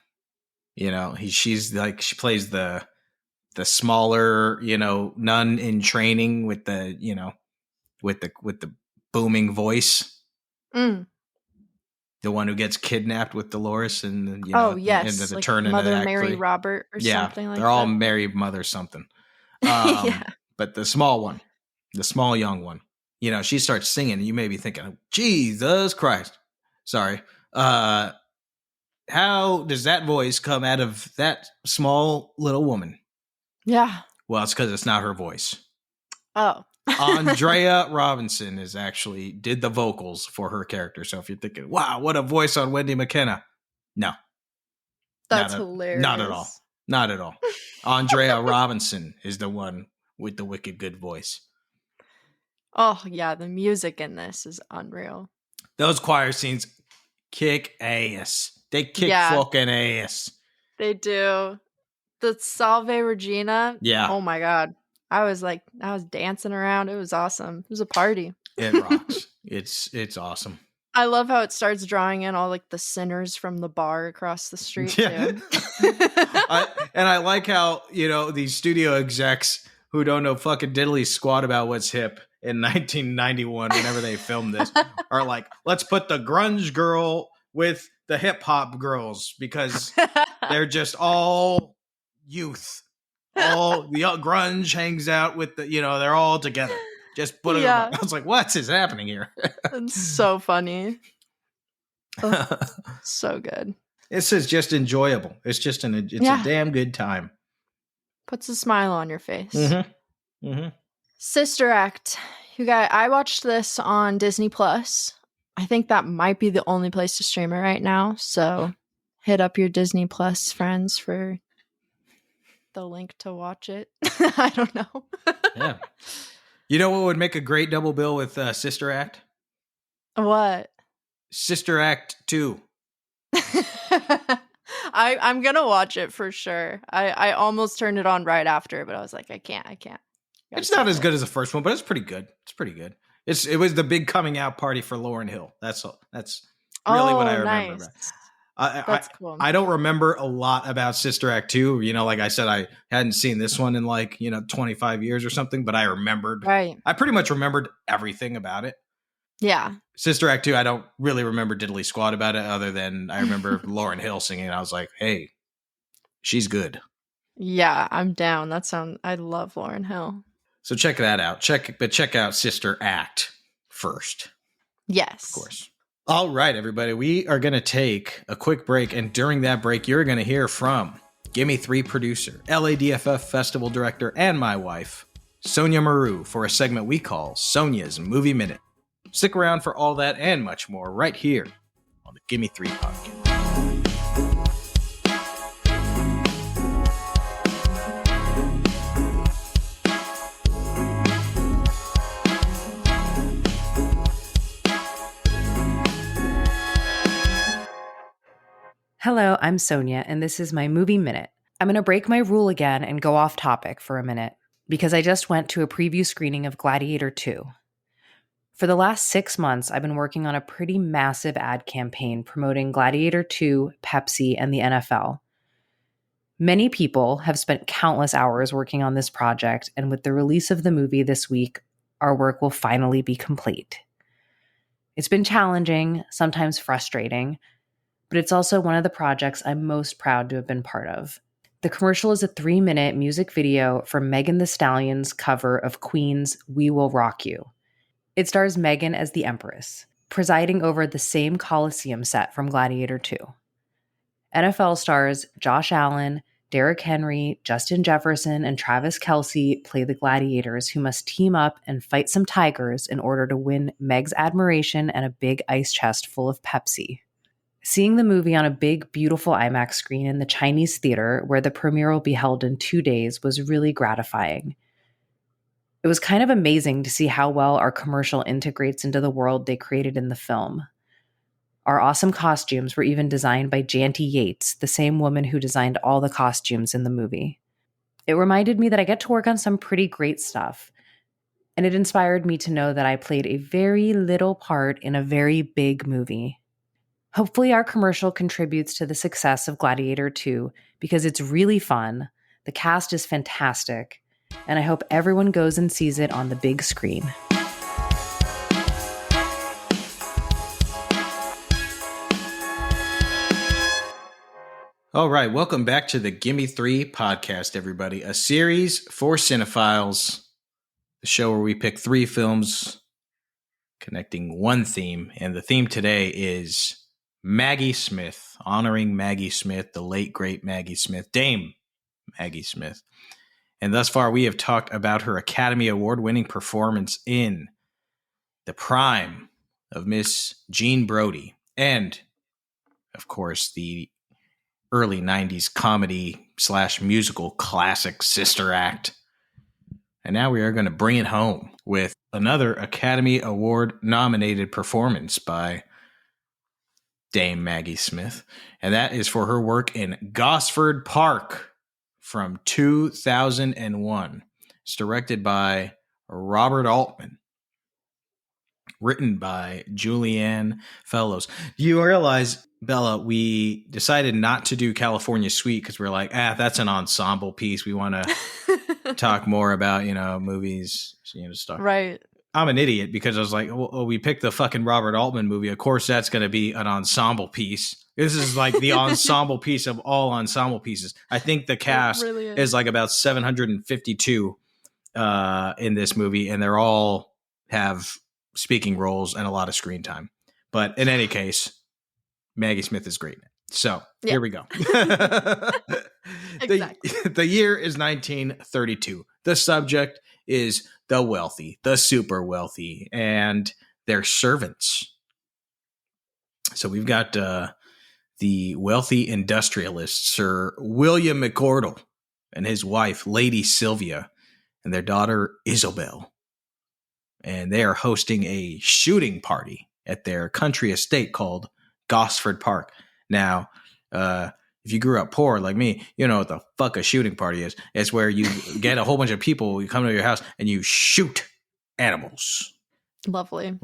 She plays the smaller, nun in training with the, with the booming voice. The one who gets kidnapped with Dolores and yes, and the turn Mother into Mary 3. Robert or something like that. They're all Mary Mother something. Yeah. But the small one, the small young one, she starts singing and you may be thinking, Jesus Christ. Sorry. How does that voice come out of that small little woman? Yeah. Well, it's because it's not her voice. Oh. Andrea Robinson did the vocals for her character. So if you're thinking, wow, what a voice on Wendy McKenna. No. That's hilarious. Not at all. Not at all. Andrea Robinson is the one with the wicked good voice. Oh, yeah. The music in this is unreal. Those choir scenes kick ass. They kick fucking ass. They do. The Salve Regina. Yeah. Oh my God. I was dancing around. It was awesome. It was a party. It rocks. It's awesome. I love how it starts drawing in all the sinners from the bar across the street too. I like how, these studio execs who don't know fucking diddly squat about what's hip in 1991, whenever they filmed this, are like, let's put the grunge girl with the hip hop girls because they're just all youth. All the grunge hangs out with they're all together. Just put it. I was like, what is happening here? It's so funny. Oh, so good. This is just enjoyable. It's just a damn good time. Puts a smile on your face. Mm-hmm. Mm-hmm. Sister Act. I watched this on Disney Plus. I think that might be the only place to stream it right now. So hit up your Disney Plus friends for the link to watch it. I don't know. Yeah. You know what would make a great double bill with Sister Act? What? Sister Act 2. I'm gonna watch it for sure. I almost turned it on right after, but I was like, I can't. It's not as good as the first one, but it's pretty good. It was the big coming out party for Lauryn Hill. That's really what I remember. Nice. That's cool. I don't remember a lot about Sister Act 2. You know, like I said, I hadn't seen this one in 25 years or something, but I remembered. Right. I pretty much remembered everything about it. Yeah. Sister Act 2, I don't really remember diddly squat about it other than I remember Lauryn Hill singing. And I was like, hey, she's good. Yeah, I'm down. I love Lauryn Hill. So check that out. Check out Sister Act first. Yes. Of course. All right, everybody. We are going to take a quick break. And during that break, you're going to hear from Gimme 3 producer, LADFF festival director, and my wife, Sonia Maru, for a segment we call Sonia's Movie Minute. Stick around for all that and much more right here on the Gimme 3 podcast. Hello, I'm Sonia, and this is my Movie Minute. I'm going to break my rule again and go off topic for a minute, because I just went to a preview screening of Gladiator 2. For the last 6 months, I've been working on a pretty massive ad campaign promoting Gladiator 2, Pepsi, and the NFL. Many people have spent countless hours working on this project, and with the release of the movie this week, our work will finally be complete. It's been challenging, sometimes frustrating, but it's also one of the projects I'm most proud to have been part of. The commercial is a 3-minute music video for Megan Thee Stallion's cover of Queen's We Will Rock You. It stars Megan as the Empress, presiding over the same Coliseum set from Gladiator 2. NFL stars Josh Allen, Derrick Henry, Justin Jefferson, and Travis Kelce play the gladiators who must team up and fight some tigers in order to win Meg's admiration and a big ice chest full of Pepsi. Seeing the movie on a big, beautiful IMAX screen in the Chinese theater, where the premiere will be held in 2 days, was really gratifying. It was kind of amazing to see how well our commercial integrates into the world they created in the film. Our awesome costumes were even designed by Janty Yates, the same woman who designed all the costumes in the movie. It reminded me that I get to work on some pretty great stuff, and it inspired me to know that I played a very little part in a very big movie. Hopefully our commercial contributes to the success of Gladiator 2 because it's really fun, the cast is fantastic, and I hope everyone goes and sees it on the big screen. All right, welcome back to the Gimme 3 podcast, everybody. A series for cinephiles, the show where we pick 3 films connecting one theme, and the theme today is Maggie Smith, honoring Maggie Smith, the late, great Maggie Smith, Dame Maggie Smith. And thus far, we have talked about her Academy Award-winning performance in the prime of Miss Jean Brodie, and, of course, the early 90s comedy/musical classic Sister Act. And now we are going to bring it home with another Academy Award-nominated performance by Dame Maggie Smith, and that is for her work in Gosford Park from 2001. It's directed by Robert Altman, written by Julianne Fellows. Do you realize, Bella, we decided not to do California Suite because we're like, that's an ensemble piece. We want to talk more about, movies, stuff. Right. I'm an idiot because I was like, well, we picked the fucking Robert Altman movie. Of course, that's going to be an ensemble piece. This is like the ensemble piece of all ensemble pieces. I think the cast really is like about 752 in this movie, and they're all have speaking roles and a lot of screen time. But in any case, Maggie Smith is great. So Here we go. Exactly. The year is 1932. The subject is the wealthy, the super wealthy, and their servants. So we've got the wealthy industrialist, Sir William McCordle, and his wife, Lady Sylvia, and their daughter, Isobel. And they are hosting a shooting party at their country estate called Gosford Park. Now, if you grew up poor like me, you know what the fuck a shooting party is. It's where you get a whole bunch of people, you come to your house, and you shoot animals. Lovely.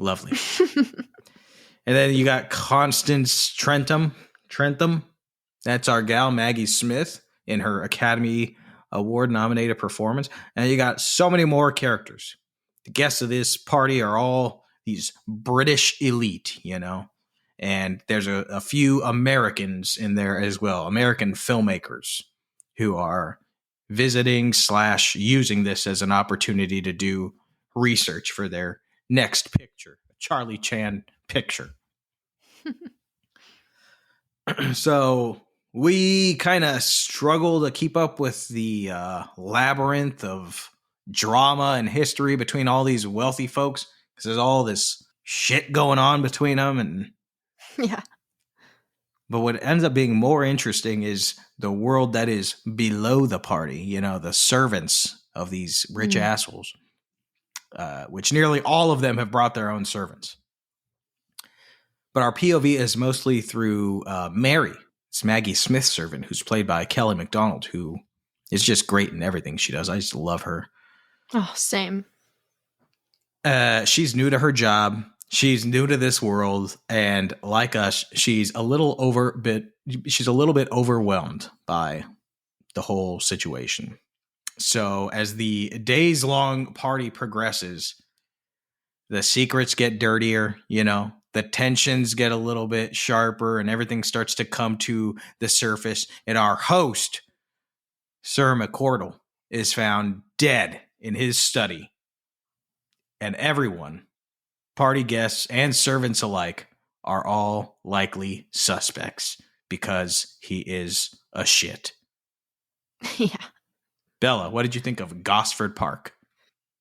And then you got Constance Trentham. That's our gal, Maggie Smith, in her Academy Award-nominated performance. And you got so many more characters. The guests of this party are all these British elite, you know. And there's a few Americans in there as well, American filmmakers who are visiting / using this as an opportunity to do research for their next picture, a Charlie Chan picture. So we kind of struggle to keep up with the labyrinth of drama and history between all these wealthy folks because there's all this shit going on between them. And yeah. But what ends up being more interesting is the world that is below the party, you know, the servants of these rich assholes, which nearly all of them have brought their own servants. But our POV is mostly through Mary. It's Maggie Smith's servant, who's played by Kelly MacDonald, who is just great in everything she does. I just love her. Oh, same. She's new to her job. She's new to this world, and like us, she's a little bit overwhelmed by the whole situation. So as the days-long party progresses, the secrets get dirtier, you know, the tensions get a little bit sharper, and everything starts to come to the surface. And our host, Sir McCordle, is found dead in his study. And everyone, party guests and servants alike, are all likely suspects because he is a shit. Yeah. Bella, what did you think of Gosford Park?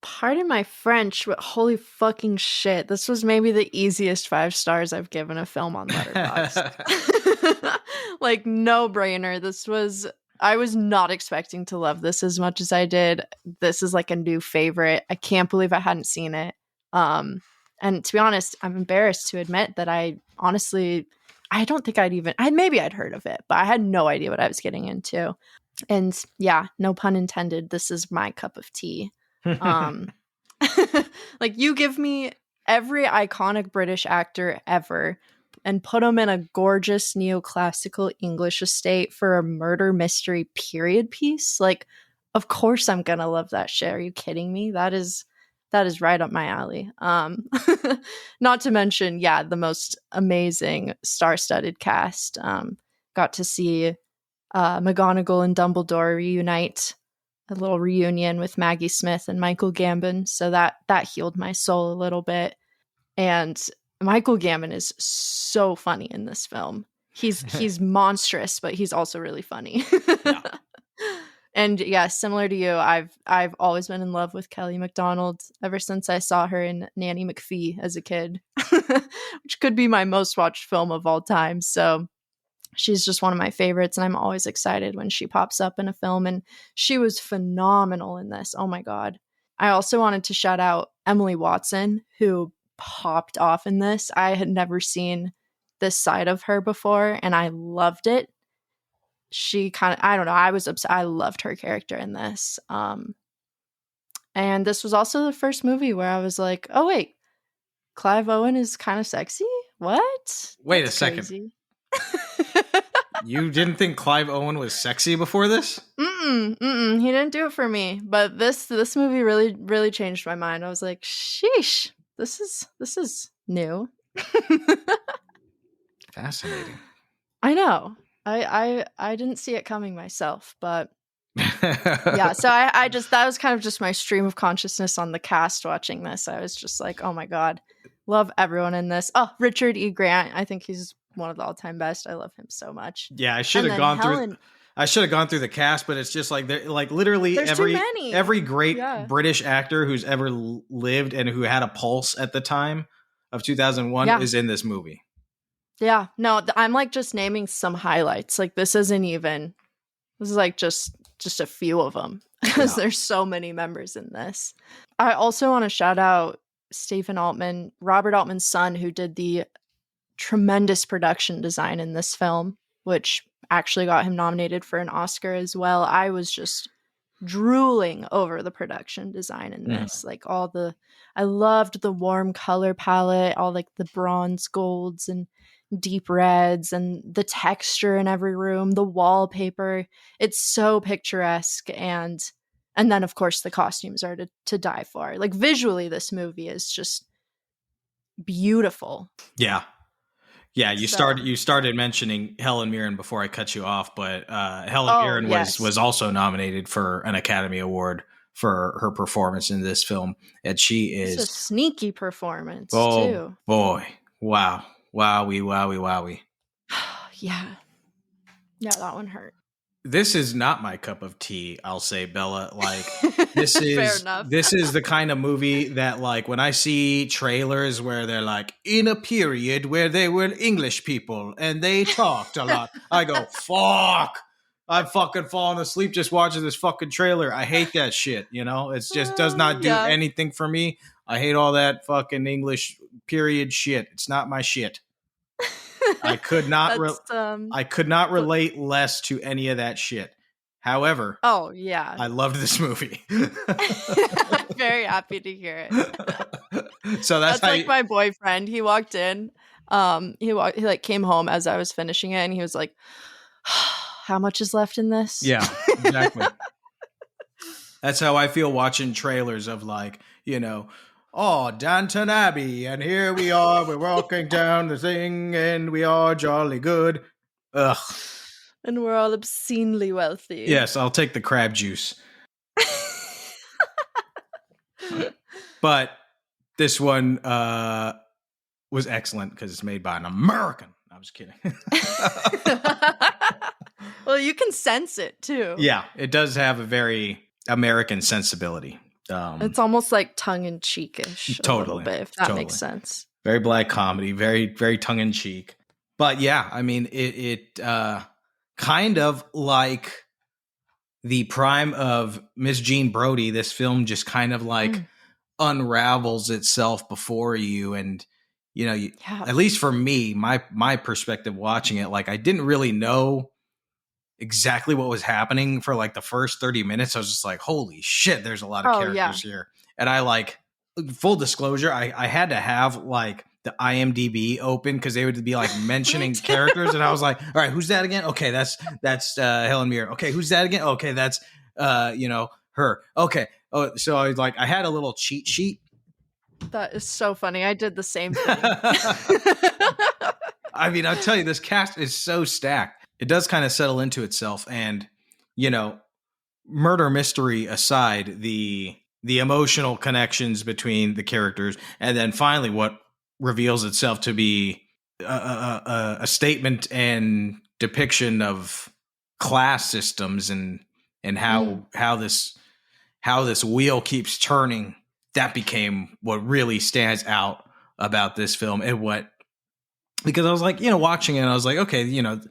Pardon my French, but holy fucking shit. This was maybe the easiest 5 stars I've given a film on Letterboxd. Like, no brainer. I was not expecting to love this as much as I did. This is like a new favorite. I can't believe I hadn't seen it. And to be honest, I'm embarrassed to admit that I don't think maybe I'd heard of it, but I had no idea what I was getting into. And yeah, no pun intended. This is my cup of tea. Like, you give me every iconic British actor ever and put them in a gorgeous neoclassical English estate for a murder mystery period piece. Like, of course I'm gonna love that shit. Are you kidding me? That is right up my alley. Not to mention, yeah, the most amazing star-studded cast. Got to see McGonagall and Dumbledore reunite, a little reunion with Maggie Smith and Michael Gambon. So that healed my soul a little bit. And Michael Gambon is so funny in this film. He's monstrous, but he's also really funny. Yeah. And yeah, similar to you, I've always been in love with Kelly MacDonald ever since I saw her in Nanny McPhee as a kid, which could be my most watched film of all time. So she's just one of my favorites, and I'm always excited when she pops up in a film, and she was phenomenal in this. Oh my God. I also wanted to shout out Emily Watson, who popped off in this. I had never seen this side of her before, and I loved it. She I don't know, I was obsessed. I loved her character in this. And this was also the first movie where I was like, oh wait, Clive Owen is kind of sexy? What? Wait That's a second. Crazy. You didn't think Clive Owen was sexy before this? He didn't do it for me. But this movie really, really changed my mind. I was like, sheesh, this is new. Fascinating. I know. I didn't see it coming myself, but yeah. So I just, that was kind of just my stream of consciousness on the cast watching this. I was just like, oh my God, love everyone in this. Oh, Richard E. Grant. I think he's one of the all-time best. I love him so much. Yeah, I should have gone through. I should have gone through the cast, but it's just like like literally There's too many. every great Yeah. British actor who's ever lived and who had a pulse at the time of 2001 is in this movie. Yeah. No, I'm like just naming some highlights. Like this is like just a few of them because there's so many members in this. I also want to shout out Stephen Altman, Robert Altman's son, who did the tremendous production design in this film, which actually got him nominated for an Oscar as well. I was just drooling over the production design in this. Like I loved the warm color palette, all like the bronze golds and deep reds and the texture in every room, the wallpaper. It's so picturesque, and then of course the costumes are to die for. Like visually this movie is just beautiful. Yeah. You started mentioning Helen Mirren before I cut you off, but Helen Mirren was also nominated for an Academy Award for her performance in this film, and she is a sneaky performance too. Boy, wow. Wowie. Yeah, that one hurt. This is not my cup of tea, I'll say, Bella. Like this is the kind of movie that, like, when I see trailers where they're like in a period where they were English people and they talked a lot, I go, fuck. I've fucking fallen asleep just watching this fucking trailer. I hate that shit, you know? It just does not do anything for me. I hate all that fucking English period shit. It's not my shit. I could not relate less to any of that shit. However, I loved this movie. I'm very happy to hear it. So that's like my boyfriend. He walked in. He like came home as I was finishing it, and he was like, "How much is left in this?" Yeah, exactly. That's how I feel watching trailers of, like, you know, oh, Downton Abbey, and here we are, we're walking down the thing, and we are jolly good. Ugh. And we're all obscenely wealthy. Yes, I'll take the crab juice. But this one was excellent because it's made by an American. I was kidding. Well, you can sense it, too. Yeah, it does have a very American sensibility. It's almost like tongue-in-cheekish a little bit, if that makes sense. Very black comedy, very, very tongue-in-cheek. But yeah, I mean, it kind of like the prime of Miss Jean Brodie, this film just kind of like unravels itself before you. And, you know, at least for me, my perspective watching it, like I didn't really know exactly what was happening for like the first 30 minutes. I was just like, holy shit, there's a lot of characters here. And I, like, full disclosure, I had to have like the IMDb open because they would be like mentioning characters, and I was like, all right, who's that again? Okay, that's Helen Mirren. Okay, who's that again? Okay, that's her. Okay. Oh, so I was like, I had a little cheat sheet. That is so funny. I did the same thing. I mean, I'll tell you, this cast is so stacked. It does kind of settle into itself, and, you know, murder mystery aside, the emotional connections between the characters, and then finally what reveals itself to be a statement and depiction of class systems and how this wheel keeps turning. That became what really stands out about this film, and because I was like, you know, watching it, and I was like, okay, you know,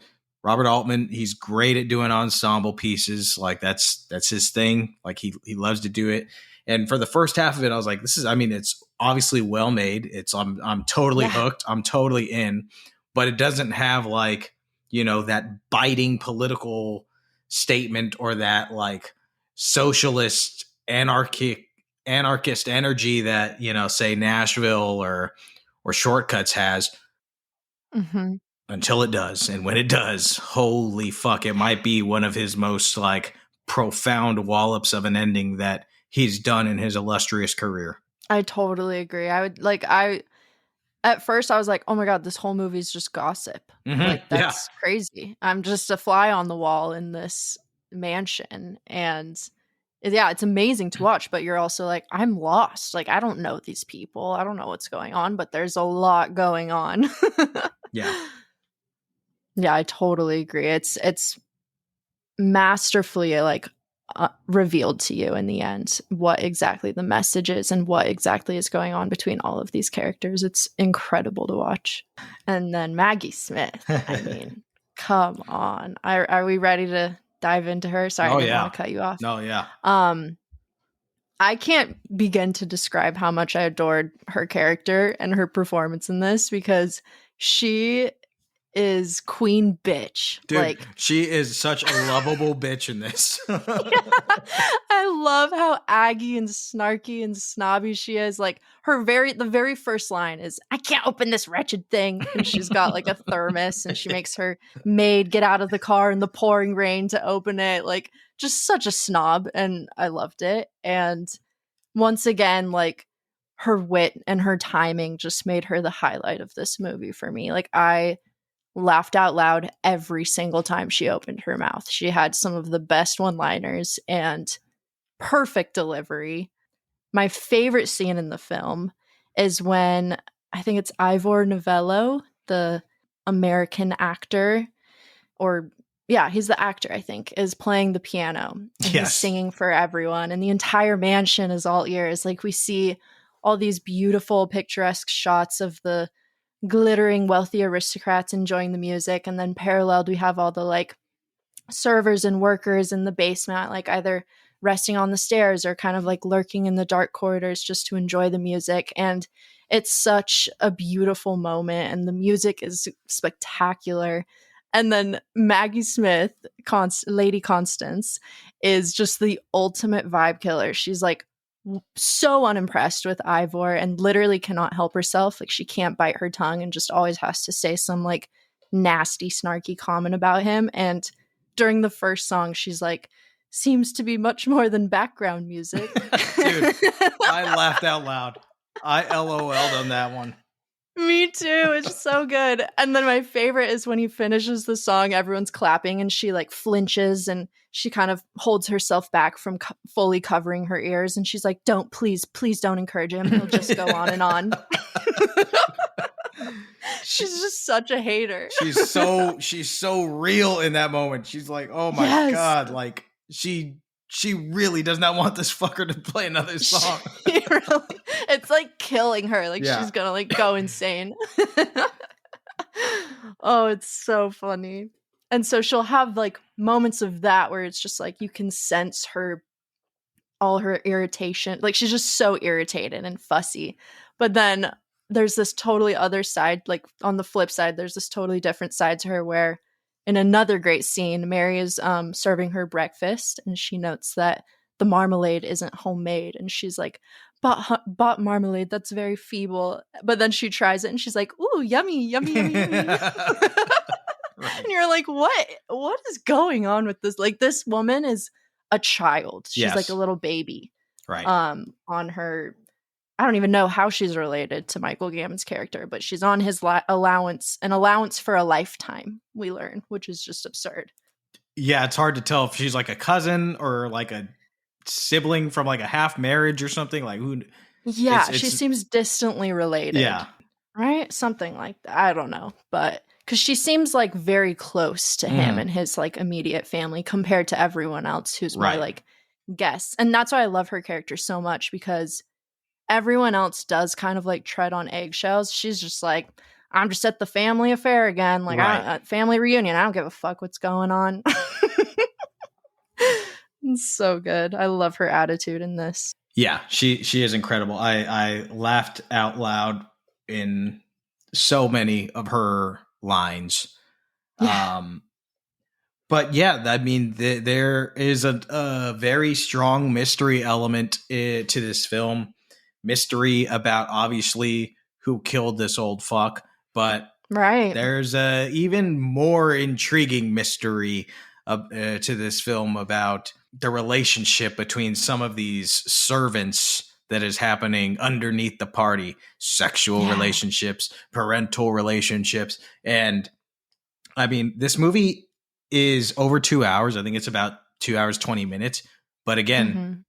Robert Altman, he's great at doing ensemble pieces. Like that's his thing. Like he loves to do it. And for the first half of it, I was like, it's obviously well made. I'm totally hooked. I'm totally in, but it doesn't have, like, you know, that biting political statement or that like socialist anarchist energy that, you know, say Nashville or Shortcuts has. Mm-hmm. Until it does. And when it does, holy fuck, it might be one of his most like profound wallops of an ending that he's done in his illustrious career. I totally agree. At first I was like, oh my God, this whole movie is just gossip. Mm-hmm. Like, that's crazy. I'm just a fly on the wall in this mansion. And yeah, it's amazing to watch, but you're also like, I'm lost. Like, I don't know these people. I don't know what's going on, but there's a lot going on. Yeah. Yeah, I totally agree. It's masterfully like revealed to you in the end what exactly the message is and what exactly is going on between all of these characters. It's incredible to watch. And then Maggie Smith, I mean, come on. Are we ready to dive into her? Sorry, I didn't want to cut you off. No, yeah. I can't begin to describe how much I adored her character and her performance in this, because she is queen bitch. Dude, like, she is such a lovable bitch in this. yeah, I love how aggy and snarky and snobby she is. Like, the very first line is, "I can't open this wretched thing," and she's got like a thermos, and she makes her maid get out of the car in the pouring rain to open it. Like, just such a snob, and I loved it. And once again, like, her wit and her timing just made her the highlight of this movie for me. Like, I laughed out loud every single time she opened her mouth. She had some of the best one-liners and perfect delivery. My favorite scene in the film is when, I think it's Ivor Novello, the American actor, or yeah, he's the actor, I think, is playing the piano. And he's singing for everyone, and the entire mansion is all ears. Like, we see all these beautiful, picturesque shots of the glittering wealthy aristocrats enjoying the music, and then paralleled we have all the like servers and workers in the basement, like either resting on the stairs or kind of like lurking in the dark corridors just to enjoy the music. And it's such a beautiful moment, and the music is spectacular. And then Maggie Smith, Lady Constance, is just the ultimate vibe killer. She's like so unimpressed with Ivor and literally cannot help herself. Like, she can't bite her tongue and just always has to say some like nasty, snarky comment about him. And during the first song, she's like, "Seems to be much more than background music." Dude, I laughed out loud. I LOL'd on that one. Me too. It's so good. And then my favorite is when he finishes the song, everyone's clapping, and she like flinches and she kind of holds herself back from fully covering her ears. And she's like, please don't encourage him. He'll just go on and on. She's just such a hater. She's so real in that moment. She's like, oh my God. Like, she really does not want this fucker to play another song. Really, it's like killing her. Like, she's gonna like go insane. Oh, it's so funny. And so she'll have like moments of that where it's just like you can sense all her irritation. Like, she's just so irritated and fussy. But then there's this totally other side, like on the flip side, there's this totally different side to her where in another great scene, Mary is serving her breakfast, and she notes that the marmalade isn't homemade. And she's like, bought marmalade, that's very feeble. But then she tries it and she's like, ooh, yummy, yummy, yummy, yummy. And you're like, what is going on with this? Like, this woman is a child. She's like a little baby. Right. On her, I don't even know how she's related to Michael Gambon's character, but she's on his allowance for a lifetime, we learn, which is just absurd. Yeah, it's hard to tell if she's like a cousin or like a sibling from like a half marriage or something. Like, who? Yeah, she seems distantly related. Yeah. Right? Something like that. I don't know. But because she seems like very close to him and his like immediate family compared to everyone else who's more like guests. And that's why I love her character so much, because everyone else does kind of like tread on eggshells. She's just like, I'm just at the family affair again. Like, family reunion. I don't give a fuck what's going on. It's so good. I love her attitude in this. Yeah, she is incredible. I laughed out loud in so many of her lines. Yeah. But yeah, I mean, there is a very strong mystery element to this film. Mystery about obviously who killed this old fuck, but there's a even more intriguing mystery to this film about the relationship between some of these servants that is happening underneath the party, sexual relationships, parental relationships. And I mean, this movie is over 2 hours. I think it's about 2 hours, 20 minutes. But again,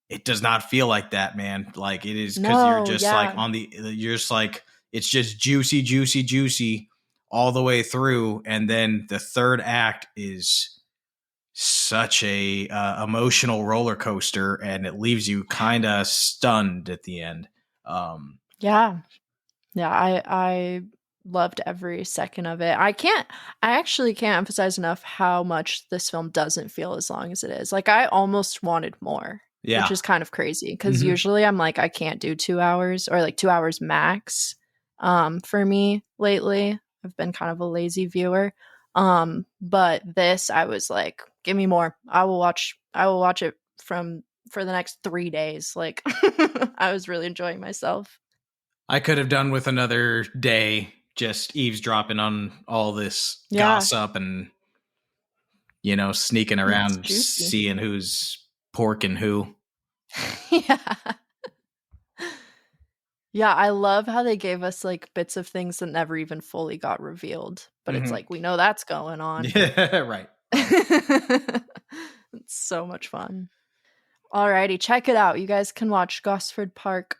it does not feel like that, man. Like, it is because you're just like you're just like, it's just juicy, juicy, juicy all the way through. And then the third act is such a emotional roller coaster, and it leaves you kind of stunned at the end. Yeah. I loved every second of it. I actually can't emphasize enough how much this film doesn't feel as long as it is. Like, I almost wanted more, Yeah. which is kind of crazy because usually I'm like, I can't do 2 hours or like 2 hours max. For me lately, I've been kind of a lazy viewer. But this, I was like, give me more. I will watch it for the next 3 days. Like, I was really enjoying myself. I could have done with another day just eavesdropping on all this gossip and, sneaking around, seeing who's porking who. Yeah. Yeah, I love how they gave us like bits of things that never even fully got revealed. But it's like, we know that's going on. Yeah, right. It's so much fun. Alrighty, check it out. You guys can watch Gosford Park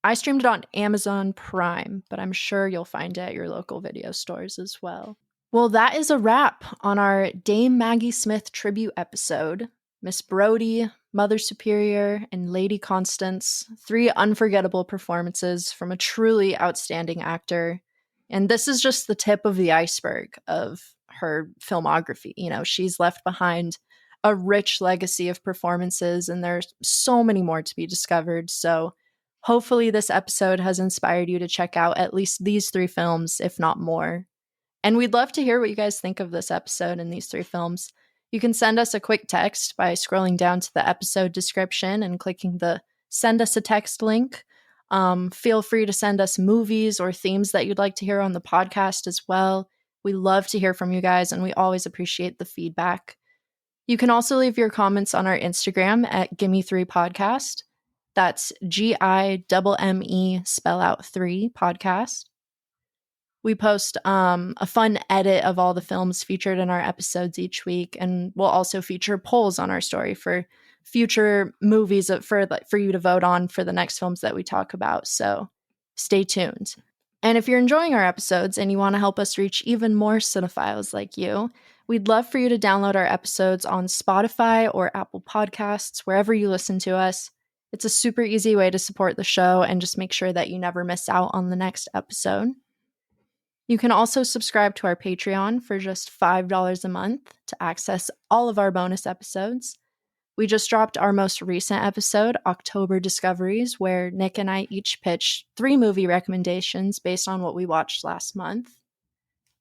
I streamed it on Amazon Prime, but I'm sure you'll find it at your local video stores as well. Well, that is a wrap on our Dame Maggie Smith tribute episode. Miss Brodie, Mother Superior, and Lady Constance, 3 unforgettable performances from a truly outstanding actor. And this is just the tip of the iceberg of her filmography. She's left behind a rich legacy of performances, and there's so many more to be discovered. So hopefully this episode has inspired you to check out at least these 3 films, if not more. And we'd love to hear what you guys think of this episode and these 3 films. You can send us a quick text by scrolling down to the episode description and clicking the send us a text link. Feel free to send us movies or themes that you'd like to hear on the podcast as well. We love to hear from you guys, and we always appreciate the feedback. You can also leave your comments on our Instagram at Gimme3Podcast. That's GIMME spell out 3 podcast. We post a fun edit of all the films featured in our episodes each week, and we'll also feature polls on our story for future movies for you to vote on for the next films that we talk about. So stay tuned. And if you're enjoying our episodes and you want to help us reach even more cinephiles like you, we'd love for you to download our episodes on Spotify or Apple Podcasts, wherever you listen to us. It's a super easy way to support the show and just make sure that you never miss out on the next episode. You can also subscribe to our Patreon for just $5 a month to access all of our bonus episodes. We just dropped our most recent episode, October Discoveries, where Nick and I each pitched 3 movie recommendations based on what we watched last month.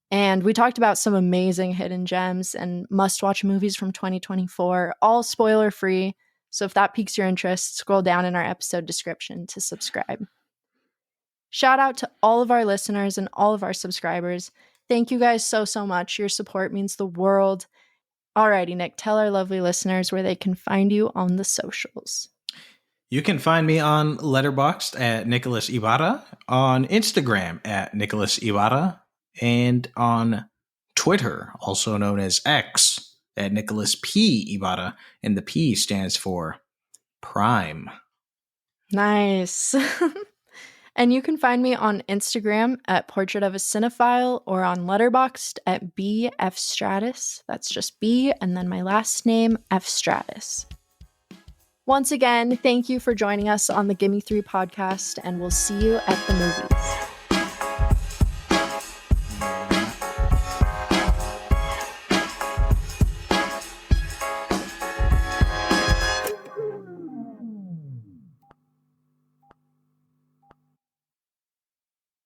And we talked about some amazing hidden gems and must-watch movies from 2024, all spoiler-free. So if that piques your interest, scroll down in our episode description to subscribe. Shout out to all of our listeners and all of our subscribers. Thank you guys so much. Your support means the world. Alrighty, Nick, tell our lovely listeners where they can find you on the socials. You can find me on Letterboxd at Nicholas Ibarra, on Instagram at Nicholas Ibarra, and on Twitter, also known as X, at Nicholas P. Ibarra, and the P stands for Prime. Nice. And you can find me on Instagram at Portrait of a Cinephile or on Letterboxd at BF Stratus. That's just B and then my last name, F Stratus. Once again, thank you for joining us on the Gimme 3 podcast, and we'll see you at the movies.